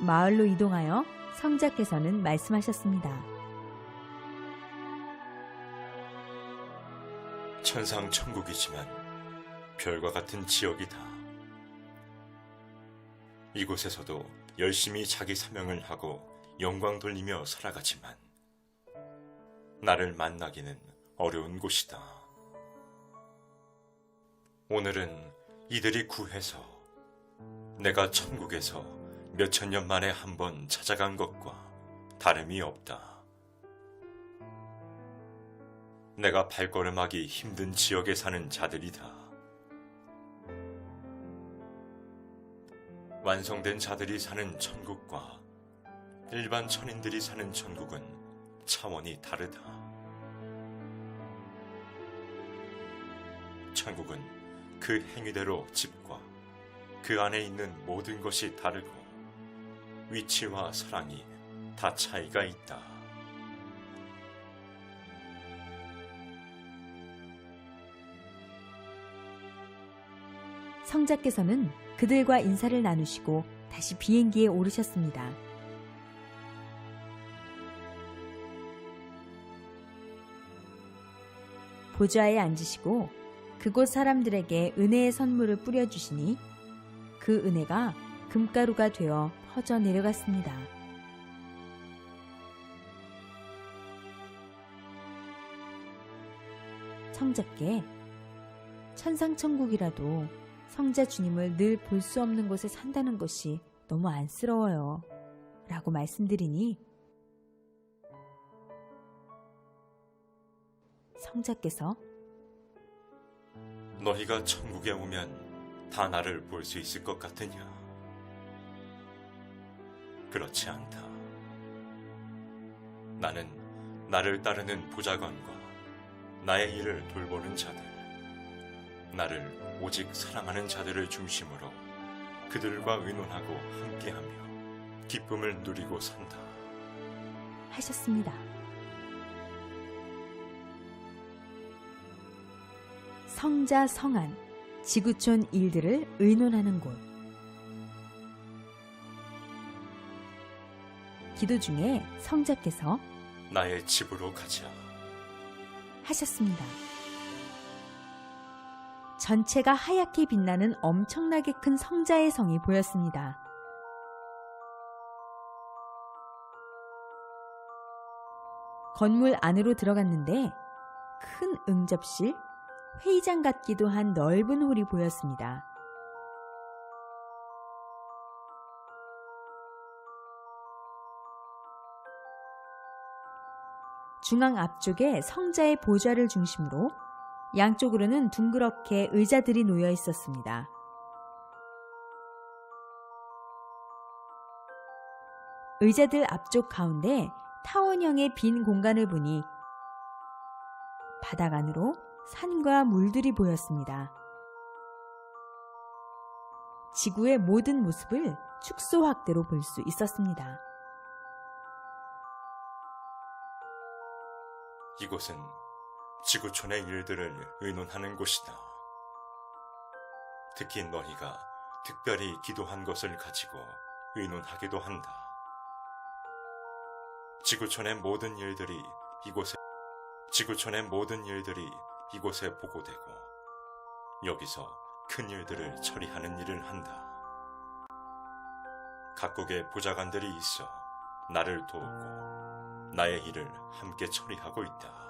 S4: 마을로 이동하여 성자께서는 말씀하셨습니다.
S6: 천상 천국이지만 별과 같은 지역이다. 이곳에서도 열심히 자기 사명을 하고 영광 돌리며 살아가지만 나를 만나기는 어려운 곳이다. 오늘은 이들이 구해서 내가 천국에서 몇천 년 만에 한 번 찾아간 것과 다름이 없다. 내가 발걸음하기 힘든 지역에 사는 자들이다. 완성된 자들이 사는 천국과 일반 천인들이 사는 천국은 차원이 다르다. 천국은 그 행위대로 집과 그 안에 있는 모든 것이 다르고 위치와 사랑이 다 차이가 있다.
S4: 성자께서는 그들과 인사를 나누시고 다시 비행기에 오르셨습니다. 보좌에 앉으시고 그곳 사람들에게 은혜의 선물을 뿌려주시니 그 은혜가 금가루가 되어 퍼져 내려갔습니다. 성자께 천상천국이라도 성자 주님을 늘 볼 수 없는 곳에 산다는 것이 너무 안쓰러워요. 라고 말씀드리니 성자께서
S6: 너희가 천국에 오면 다 나를 볼 수 있을 것 같으냐? 그렇지 않다. 나는 나를 따르는 보좌관과 나의 일을 돌보는 자들, 나를 오직 사랑하는 자들을 중심으로 그들과 의논하고 함께하며 기쁨을 누리고 산다.
S4: 하셨습니다. 성자 성안, 지구촌 일들을 의논하는 곳. 기도 중에 성자께서
S6: 나의 집으로 가자.
S4: 하셨습니다. 전체가 하얗게 빛나는 엄청나게 큰 성자의 성이 보였습니다. 건물 안으로 들어갔는데 큰 응접실, 회의장 같기도 한 넓은 홀이 보였습니다. 중앙 앞쪽에 성자의 보좌를 중심으로 양쪽으로는 둥그렇게 의자들이 놓여 있었습니다. 의자들 앞쪽 가운데 타원형의 빈 공간을 보니 바닥 안으로 산과 물들이 보였습니다. 지구의 모든 모습을 축소 확대로 볼 수 있었습니다.
S6: 이곳은 지구촌의 일들을 의논하는 곳이다. 특히 너희가 특별히 기도한 것을 가지고 의논하기도 한다. 지구촌의 모든 일들이 이곳에 보고되고 여기서 큰 일들을 처리하는 일을 한다. 각국의 보좌관들이 있어 나를 도우고 나의 일을 함께 처리하고 있다.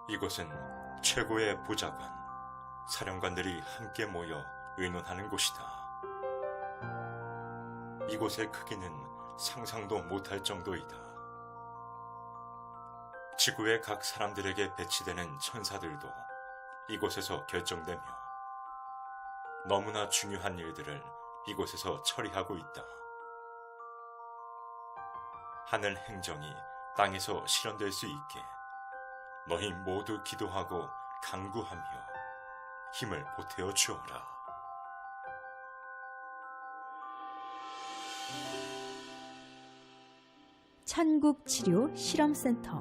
S6: 이곳은 최고의 보좌관, 사령관들이 함께 모여 의논하는 곳이다. 이곳의 크기는 상상도 못할 정도이다. 지구의 각 사람들에게 배치되는 천사들도 이곳에서 결정되며 너무나 중요한 일들을 이곳에서 처리하고 있다. 하늘 행정이 땅에서 실현될 수 있게 너희 모두 기도하고 간구하며 힘을 보태어 주어라.
S4: 천국치료 실험센터.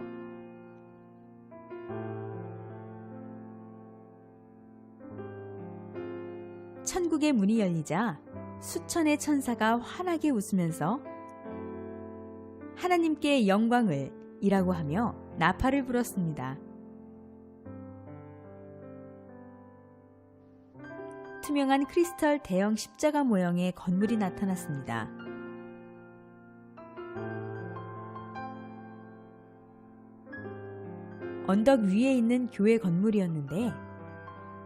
S4: 천국의 문이 열리자 수천의 천사가 환하게 웃으면서 하나님께 영광을 이라고 하며 나팔을 불었습니다. 투명한 크리스털 대형 십자가 모형의 건물이 나타났습니다. 언덕 위에 있는 교회 건물이었는데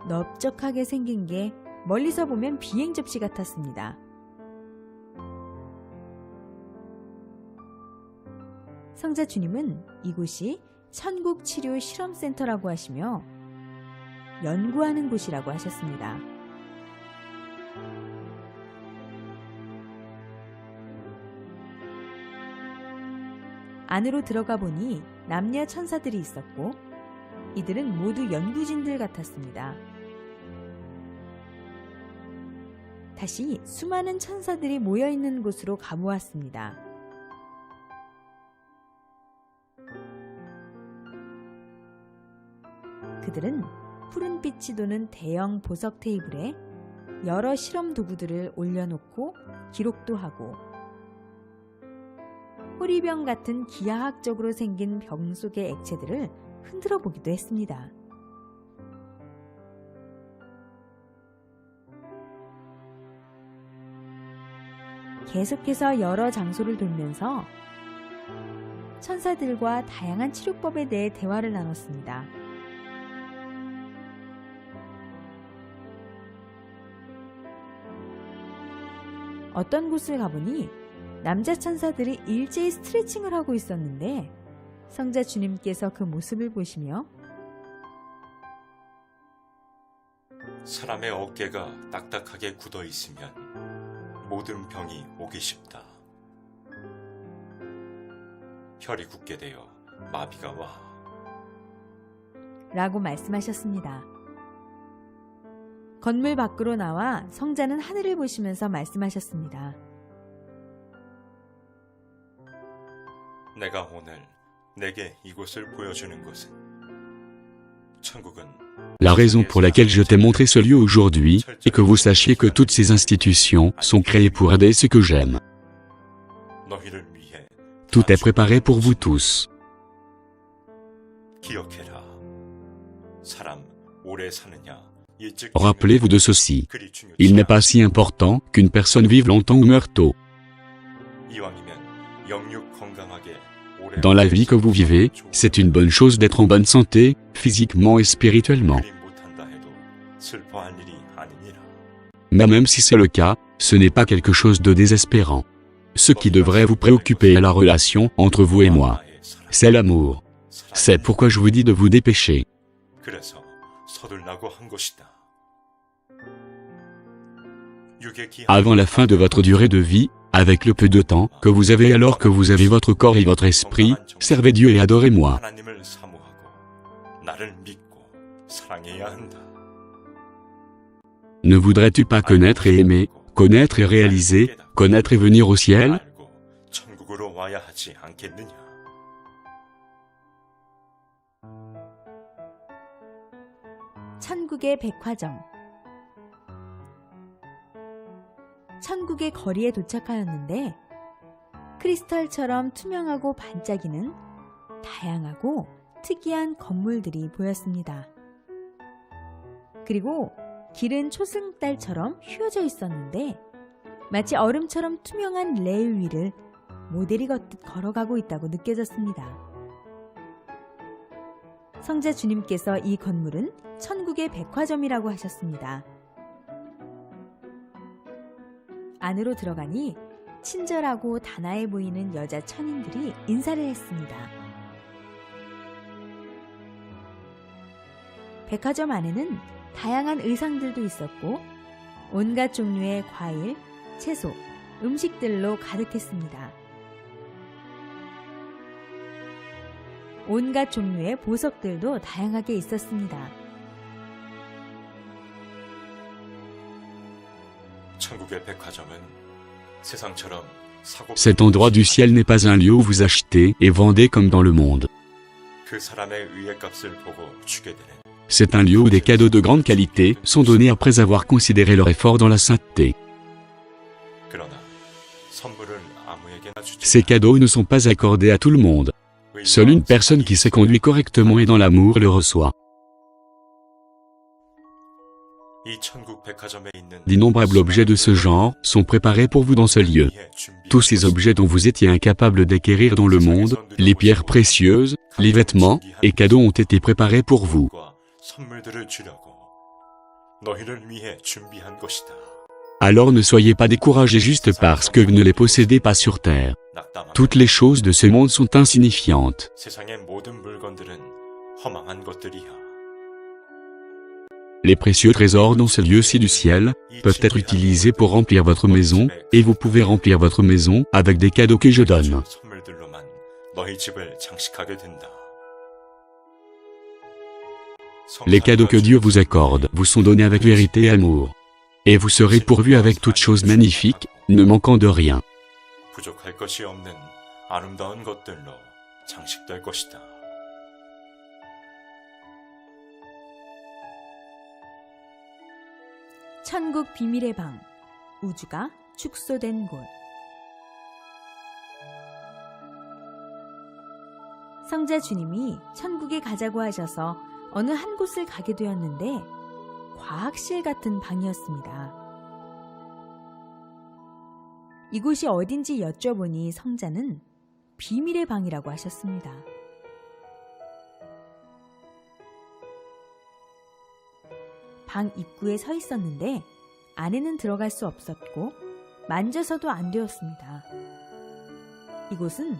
S4: 넓적하게 생긴 게 멀리서 보면 비행 접시 같았습니다. 성자 주님은 이곳이 천국치료 실험센터라고 하시며 연구하는 곳이라고 하셨습니다. 안으로 들어가 보니 남녀 천사들이 있었고 이들은 모두 연구진들 같았습니다. 다시 수많은 천사들이 모여있는 곳으로 가보았습니다. 그들은 푸른빛이 도는 대형 보석 테이블에 여러 실험 도구들을 올려놓고 기록도 하고 호리병 같은 기하학적으로 생긴 병 속의 액체들을 흔들어 보기도 했습니다. 계속해서 여러 장소를 돌면서 천사들과 다양한 치료법에 대해 대화를 나눴습니다. 어떤 곳을 가보니 남자 천사들이 일제히 스트레칭을 하고 있었는데 성자 주님께서 그 모습을 보시며
S6: 사람의 어깨가 딱딱하게 굳어 있으면 모든 병이 오기 쉽다. 혈이 굳게 되어 마비가 와.
S4: 라고 말씀하셨습니다. 건물 밖으로 나와 성자는 하늘을 보시면서 말씀하셨습니다.
S6: 내가 오늘 내게 이곳을 보여주는 것은 천국은
S8: La raison pour laquelle je t'ai montré ce lieu aujourd'hui est que vous sachiez que toutes ces institutions sont créées pour aider ceux que j'aime.
S6: 너희를 위해
S8: Tout est préparé pour vous tous.
S6: 기억해라. 사람 오래 사느냐 일찍
S8: Rappelez-vous de ceci.
S6: 그리 중요치
S8: Il n'est
S6: 않아.
S8: pas si important qu'une personne vive longtemps ou meure tôt.
S6: 이왕이면 영육 건강하게 오래
S8: Dans la vie que vous vivez, c'est une bonne chose d'être en bonne santé, physiquement et spirituellement.
S6: 그리 못한다 해도 슬퍼할 일이 아니니라.
S8: Mais même si c'est le cas, ce n'est pas quelque chose de désespérant. Ce qui devrait vous préoccuper est la relation entre vous et moi. C'est l'amour. C'est pourquoi je vous dis de vous dépêcher.
S6: 그래서 서둘라고 한 것이다. 육의 기한
S8: Avant la fin de votre durée de vie, avec le peu de temps que vous avez alors que vous avez votre corps et votre esprit, servez Dieu et adorez-moi.
S6: 하나님을 사모하고 나를 믿고 사랑해야 한다.
S8: Ne voudrais-tu pas connaître et aimer, connaître et réaliser, connaître et venir au ciel?
S6: 알고 천국으로 와야 하지 않겠느냐.
S4: 천국의 백화점. 천국의 거리에 도착하였는데 크리스털처럼 투명하고 반짝이는 다양하고 특이한 건물들이 보였습니다. 그리고 길은 초승달처럼 휘어져 있었는데 마치 얼음처럼 투명한 레일 위를 모델이 걷듯 걸어가고 있다고 느껴졌습니다. 성자 주님께서 이 건물은 천국의 백화점이라고 하셨습니다. 안으로 들어가니 친절하고 단아해 보이는 여자 천인들이 인사를 했습니다. 백화점 안에는 다양한 의상들도 있었고 온갖 종류의 과일, 채소, 음식들로 가득했습니다. 온갖 종류의 보석들도 다양하게 있었습니다.
S6: 천국의 백화점은 세상처럼 사고
S8: Cet endroit du ciel n'est pas un lieu où vous achetez et vendez comme dans le monde.
S6: 그 사람의 의의 값을 보고 주게 되는
S8: C'est un lieu où des cadeaux de grande qualité sont donnés après avoir considéré leur effort dans la sainteté.
S6: 그러나 선물은 아무에게나 주지
S8: Ces cadeaux ne sont pas accordés à tout le monde. Seule une personne qui s'est conduite correctement et dans l'amour le reçoit.
S6: 이 천국 백화점에 있는
S8: D'innombrables objets de ce genre sont préparés pour vous dans ce lieu. Tous ces objets dont vous étiez incapable d'acquérir dans le monde, les pierres précieuses, les vêtements et cadeaux ont été préparés pour vous.
S6: 선물들을 주려고 너희를 위해 준비한 것이다.
S8: Alors ne soyez pas découragés juste parce que vous ne les possédez pas sur terre. Toutes les choses de ce monde sont insignifiantes.
S6: 세상의 모든 물건들은 허망한 것들이야.
S8: Les précieux trésors dans ce lieu-ci du ciel peuvent être utilisés pour remplir votre maison, et vous pouvez remplir votre maison avec des cadeaux que je donne.
S6: 선물들로만 너희 집을 장식하게 된다.
S8: Les cadeaux que Dieu vous accorde vous sont donnés avec vérité et amour. Et vous serez pourvus avec toutes choses magnifiques, ne manquant de rien.
S6: 부족할 것이 없는 아름다운 것들로 장식될 것이다.
S4: 천국 비밀의 방, 우주가 축소된 곳. 성자 주님이 천국에 가자고 하셔서 어느 한 곳을 가게 되었는데 과학실 같은 방이었습니다. 이곳이 어딘지 여쭤보니 성자는 비밀의 방이라고 하셨습니다. 방 입구에 서 있었는데 안에는 들어갈 수 없었고 만져서도 안 되었습니다. 이곳은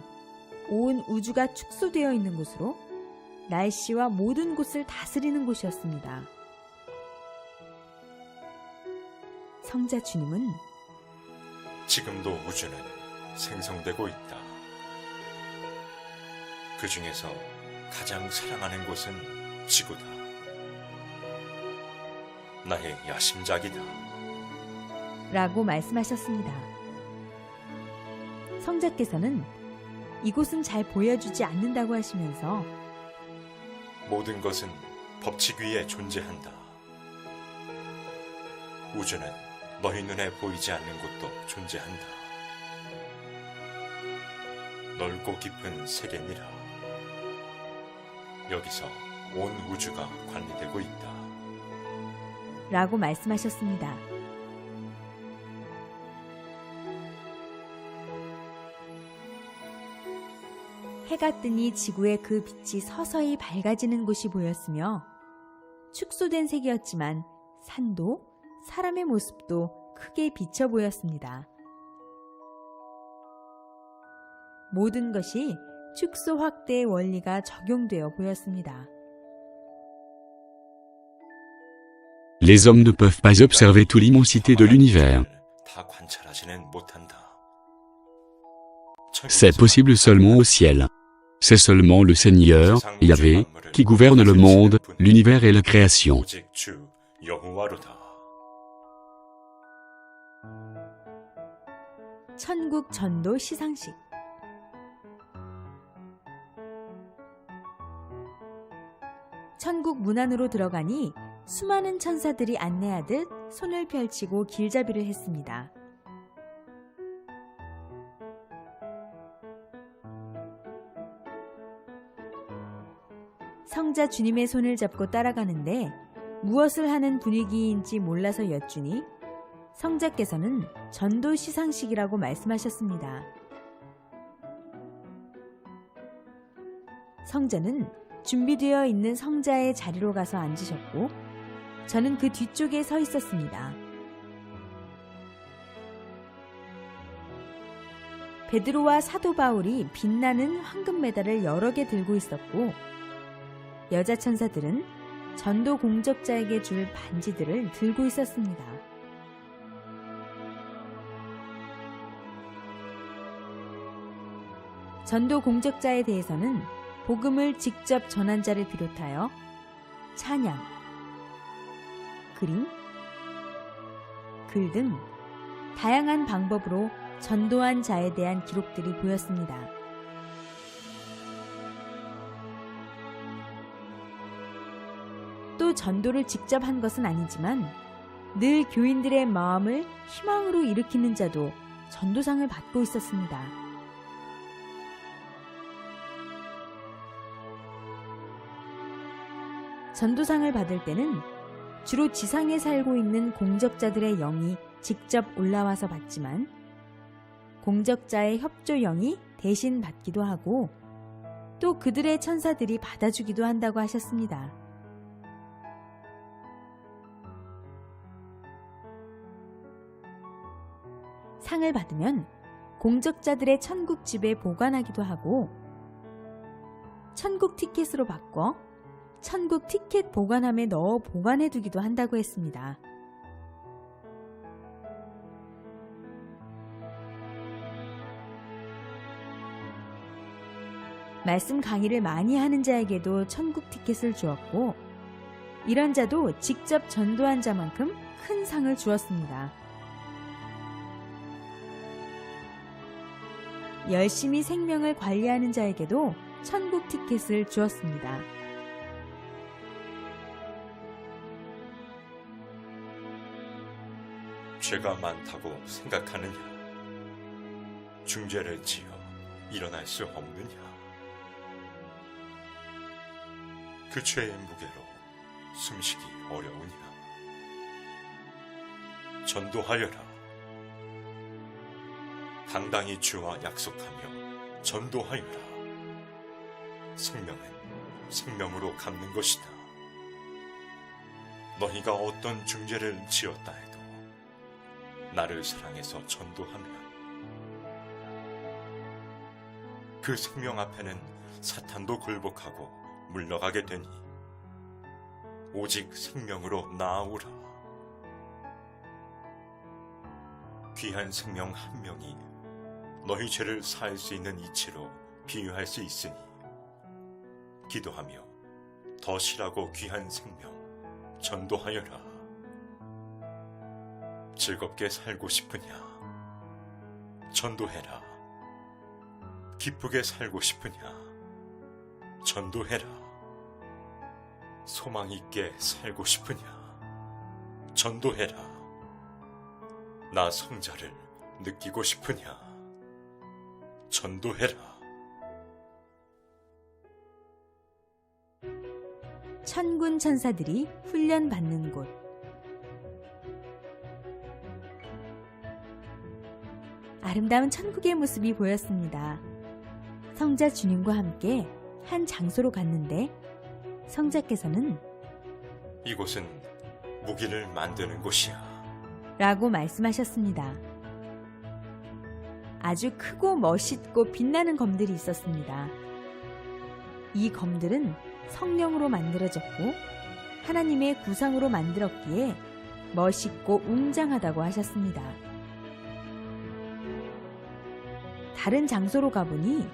S4: 온 우주가 축소되어 있는 곳으로 날씨와 모든 곳을 다스리는 곳이었습니다. 성자 주님은
S6: 지금도 우주는 생성되고 있다. 그 중에서 가장 사랑하는 곳은 지구다. 나의 야심작이다.
S4: 라고 말씀하셨습니다. 성자께서는 이곳은 잘 보여주지 않는다고 하시면서
S6: 모든 것은 법칙 위에 존재한다. 우주는 너희 눈에 보이지 않는 곳도 존재한다. 넓고 깊은 세계니라. 여기서 온 우주가 관리되고 있다.
S4: 라고 말씀하셨습니다. 해가 뜨니 지구의 그 빛이 서서히 밝아지는 곳이 보였으며 축소된 색이었지만 산도 사람의 모습도 크게 비쳐 보였습니다. 모든 것이 축소 확대의 원리가 적용되어 보였습니다.
S8: Les hommes ne peuvent pas observer toute l'immensité de l'univers.
S6: 다 관찰하지는 못한다.
S8: C'est possible seulement au ciel. C'est seulement le Seigneur, Yahvé, qui gouverne le monde, l'univers et la création.
S6: 오직 주 여호와로다.
S4: 천국 전도 시상식. 천국 문 안으로 들어가니 수많은 천사들이 안내하듯 손을 펼치고 길잡이를 했습니다. 성자 주님의 손을 잡고 따라가는데 무엇을 하는 분위기인지 몰라서 여쭈니 성자께서는 전도 시상식이라고 말씀하셨습니다. 성자는 준비되어 있는 성자의 자리로 가서 앉으셨고 저는 그 뒤쪽에 서 있었습니다. 베드로와 사도 바울이 빛나는 황금 메달을 여러 개 들고 있었고 여자 천사들은 전도 공적자에게 줄 반지들을 들고 있었습니다. 전도 공적자에 대해서는 복음을 직접 전한 자를 비롯하여 찬양, 그림, 글 등 다양한 방법으로 전도한 자에 대한 기록들이 보였습니다. 또 전도를 직접 한 것은 아니지만 늘 교인들의 마음을 희망으로 일으키는 자도 전도상을 받고 있었습니다. 전도상을 받을 때는 주로 지상에 살고 있는 공적자들의 영이 직접 올라와서 받지만 공적자의 협조 영이 대신 받기도 하고 또 그들의 천사들이 받아주기도 한다고 하셨습니다. 상을 받으면 공적자들의 천국 집에 보관하기도 하고 천국 티켓으로 바꿔 천국 티켓 보관함에 넣어 보관해두기도 한다고 했습니다. 말씀 강의를 많이 하는 자에게도 천국 티켓을 주었고 이런 자도 직접 전도한 자만큼 큰 상을 주었습니다. 열심히 생명을 관리하는 자에게도 천국 티켓을 주었습니다.
S6: 죄가 많다고 생각하느냐? 중죄를 지어 일어날 수 없느냐? 그 죄의 무게로 숨쉬기 어려우냐? 전도하여라. 당당히 주와 약속하며 전도하여라. 생명은 생명으로 갚는 것이다. 너희가 어떤 중죄를 지었다 해도 나를 사랑해서 전도하면 그 생명 앞에는 사탄도 굴복하고 물러가게 되니 오직 생명으로 나아오라. 귀한 생명 한 명이 너희 죄를 사할 수 있는 이치로 비유할 수 있으니 기도하며 더 실하고 귀한 생명 전도하여라. 즐겁게 살고 싶으냐? 전도해라. 기쁘게 살고 싶으냐? 전도해라. 소망 있게 살고 싶으냐? 전도해라. 나 성자를 느끼고 싶으냐? 전도해라.
S4: 천군 천사들이 훈련받는 곳. 아름다운 천국의 모습이 보였습니다. 성자 주님과 함께 한 장소로 갔는데 성자께서는
S6: 이곳은 무기를 만드는 곳이야.
S4: 라고 말씀하셨습니다. 아주 크고 멋있고 빛나는 검들이 있었습니다. 이 검들은 성령으로 만들어졌고 하나님의 구상으로 만들었기에 멋있고 웅장하다고 하셨습니다. 다른 장소로 가보니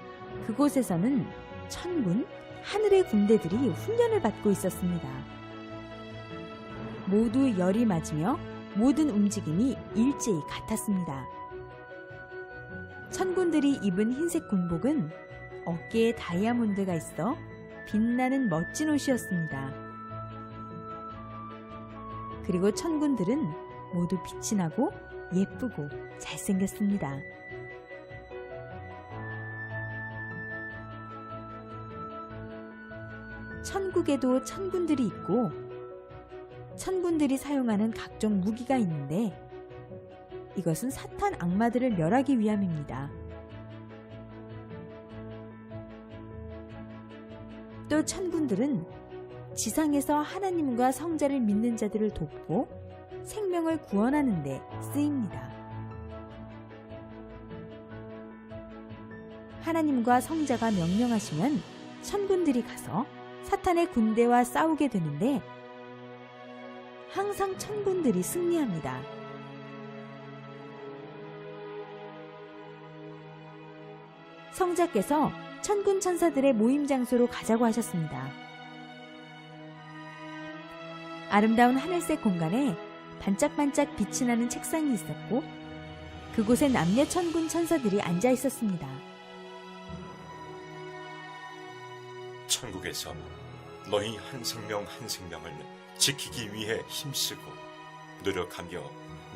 S4: 그곳에서는 천군, 하늘의 군대들이 훈련을 받고 있었습니다. 모두 열이 맞으며 모든 움직임이 일제히 같았습니다. 천군들이 입은 흰색 군복은 어깨에 다이아몬드가 있어 빛나는 멋진 옷이었습니다. 그리고 천군들은 모두 빛이 나고 예쁘고 잘생겼습니다. 천국에도 천군들이 있고 천군들이 사용하는 각종 무기가 있는데 이것은 사탄 악마들을 멸하기 위함입니다. 또 천군들은 지상에서 하나님과 성자를 믿는 자들을 돕고 생명을 구원하는 데 쓰입니다. 하나님과 성자가 명령하시면 천군들이 가서 사탄의 군대와 싸우게 되는데 항상 천군들이 승리합니다. 성자께서 천군 천사들의 모임 장소로 가자고 하셨습니다. 아름다운 하늘색 공간에 반짝반짝 빛이 나는 책상이 있었고 그곳에 남녀 천군 천사들이 앉아 있었습니다.
S6: 천국에서 너희 한 생명 한 생명을 지키기 위해 힘쓰고 노력하며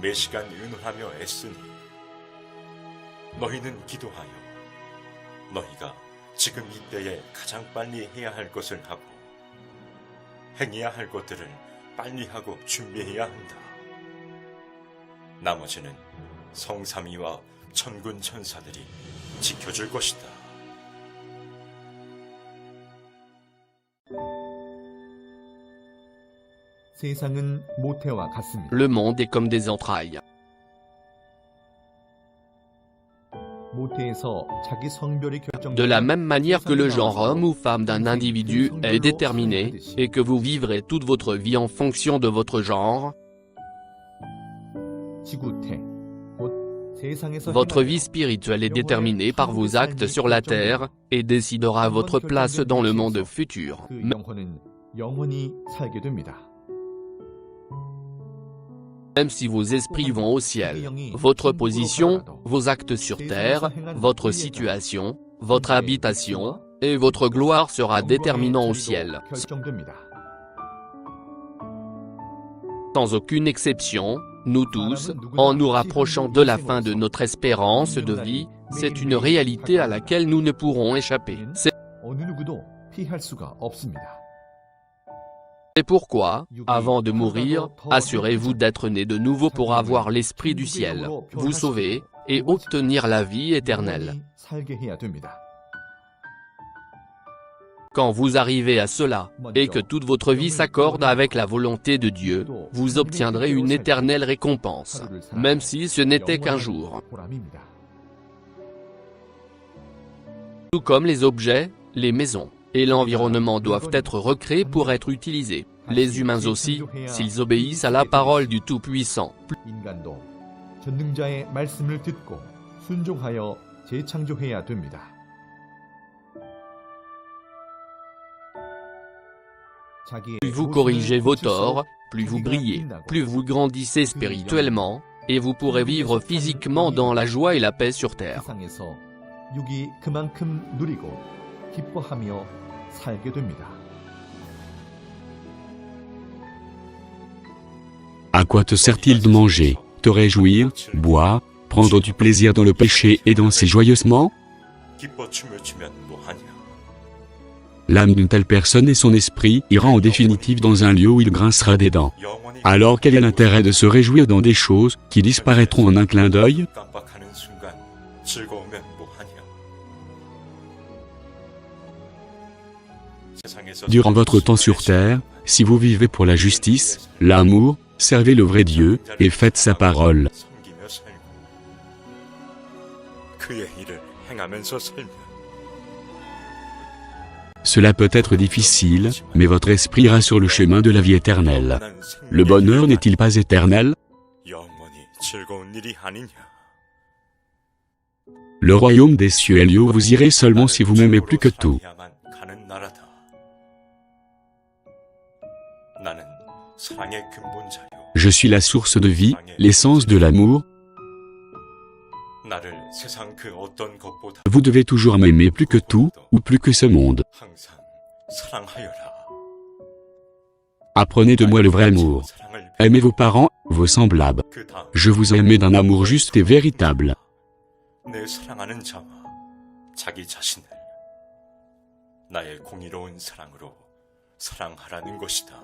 S6: 매시간 의논하며 애쓰니 너희는 기도하여 너희가 지금 이때에 가장 빨리 해야 할 것을 하고 행해야 할 것들을 빨리 하고 준비해야 한다. 나머지는 성삼위와 천군 천사들이 지켜줄 것이다.
S2: 세상은 모태와 같습니다.
S1: Le monde est comme des entrailles.
S2: 모태에서 자기 성별이 결정되는
S1: De la même manière que le genre homme ou femme d'un individu est déterminé, et que vous vivrez toute votre vie en fonction de votre genre,
S2: 지구태, 곧 세상에서
S1: votre
S2: 행하여
S1: vie spirituelle est déterminée par vos actes sur la terre, et décidera votre place dans le monde futur.
S2: 그 영혼은 영원히 살게 됩니다.
S1: Même si vos esprits vont au ciel, votre position, vos actes sur terre, votre situation, votre habitation, et votre gloire sera déterminant au ciel.
S2: 결정됩니다.
S1: Sans aucune exception, nous tous, en nous rapprochant de la fin de notre espérance de vie, c'est une réalité à laquelle nous ne pourrons échapper. C'est
S2: 어느 누구도 피할 수가 없습니다.
S1: pourquoi, avant de mourir, assurez-vous d'être né de nouveau pour avoir l'esprit du ciel, vous sauver, et obtenir la vie éternelle.
S2: 살게 해야 됩니다.
S1: Quand vous arrivez à cela, et que toute votre vie s'accorde avec la volonté de Dieu, vous obtiendrez une éternelle récompense, même si ce n'était qu'un jour. Tout comme les objets, les maisons et l'environnement doivent être recréés pour être utilisés. Les humains aussi, s'ils obéissent à la parole du Tout-Puissant.
S2: 인간도 전능자의 말씀을 듣고 순종하여 재창조해야 됩니다.
S1: Plus vous corrigez vos torts, plus vous brillez, plus vous grandissez spirituellement, et vous pourrez vivre physiquement dans la joie et la paix sur terre.
S2: 세상에서 육이 그만큼 누리고 기뻐하며 살게 됩니다.
S8: À quoi te sert-il de manger, te réjouir, boire, prendre du plaisir dans le péché et danser joyeusement?
S6: 기뻐 춤을 추면 뭐하냐?
S8: L'âme d'une telle personne et son esprit ira en définitive dans un lieu où il grincera des dents.
S6: 영원히
S8: Alors quel est l'intérêt de se réjouir dans des choses qui disparaîtront en un clin d'œil?
S6: 깜빡하는 순간 즐거우면 뭐하냐? 세상에서
S8: Durant votre temps sur terre, si vous vivez pour la justice, l'amour, servez le vrai Dieu, et faites sa parole.
S6: 섬기며 살고 그의 일을 행하면서 살면
S8: Cela peut être difficile, mais votre esprit ira sur le chemin de la vie éternelle.
S6: 영원한
S8: Le
S6: 생명의
S8: bonheur
S6: 길이다.
S8: n'est-il pas éternel?
S6: 영원히 즐거운 일이 아니냐?
S8: Le royaume des cieux est lieu où vous irez seulement si vous m'aimez plus que tout.
S6: 사랑해야만 가는 나라다. 나는 사랑의 근본자요.
S8: Je suis la source de vie, l'essence de l'amour.
S6: 나를 세상 그 어떤 것보다
S8: Vous devez toujours m'aimer plus que tout, ou plus que ce monde.
S6: 항상 사랑하여라.
S8: Apprenez de moi le vrai amour.
S6: 사랑을
S8: Aimez vos parents, vos semblables.
S6: 그 다음
S8: Je vous ai aimé d'un amour juste et véritable.
S6: 내 사랑하는 자와 자기 자신을 나의 공의로운 사랑으로 사랑하라는 것이다.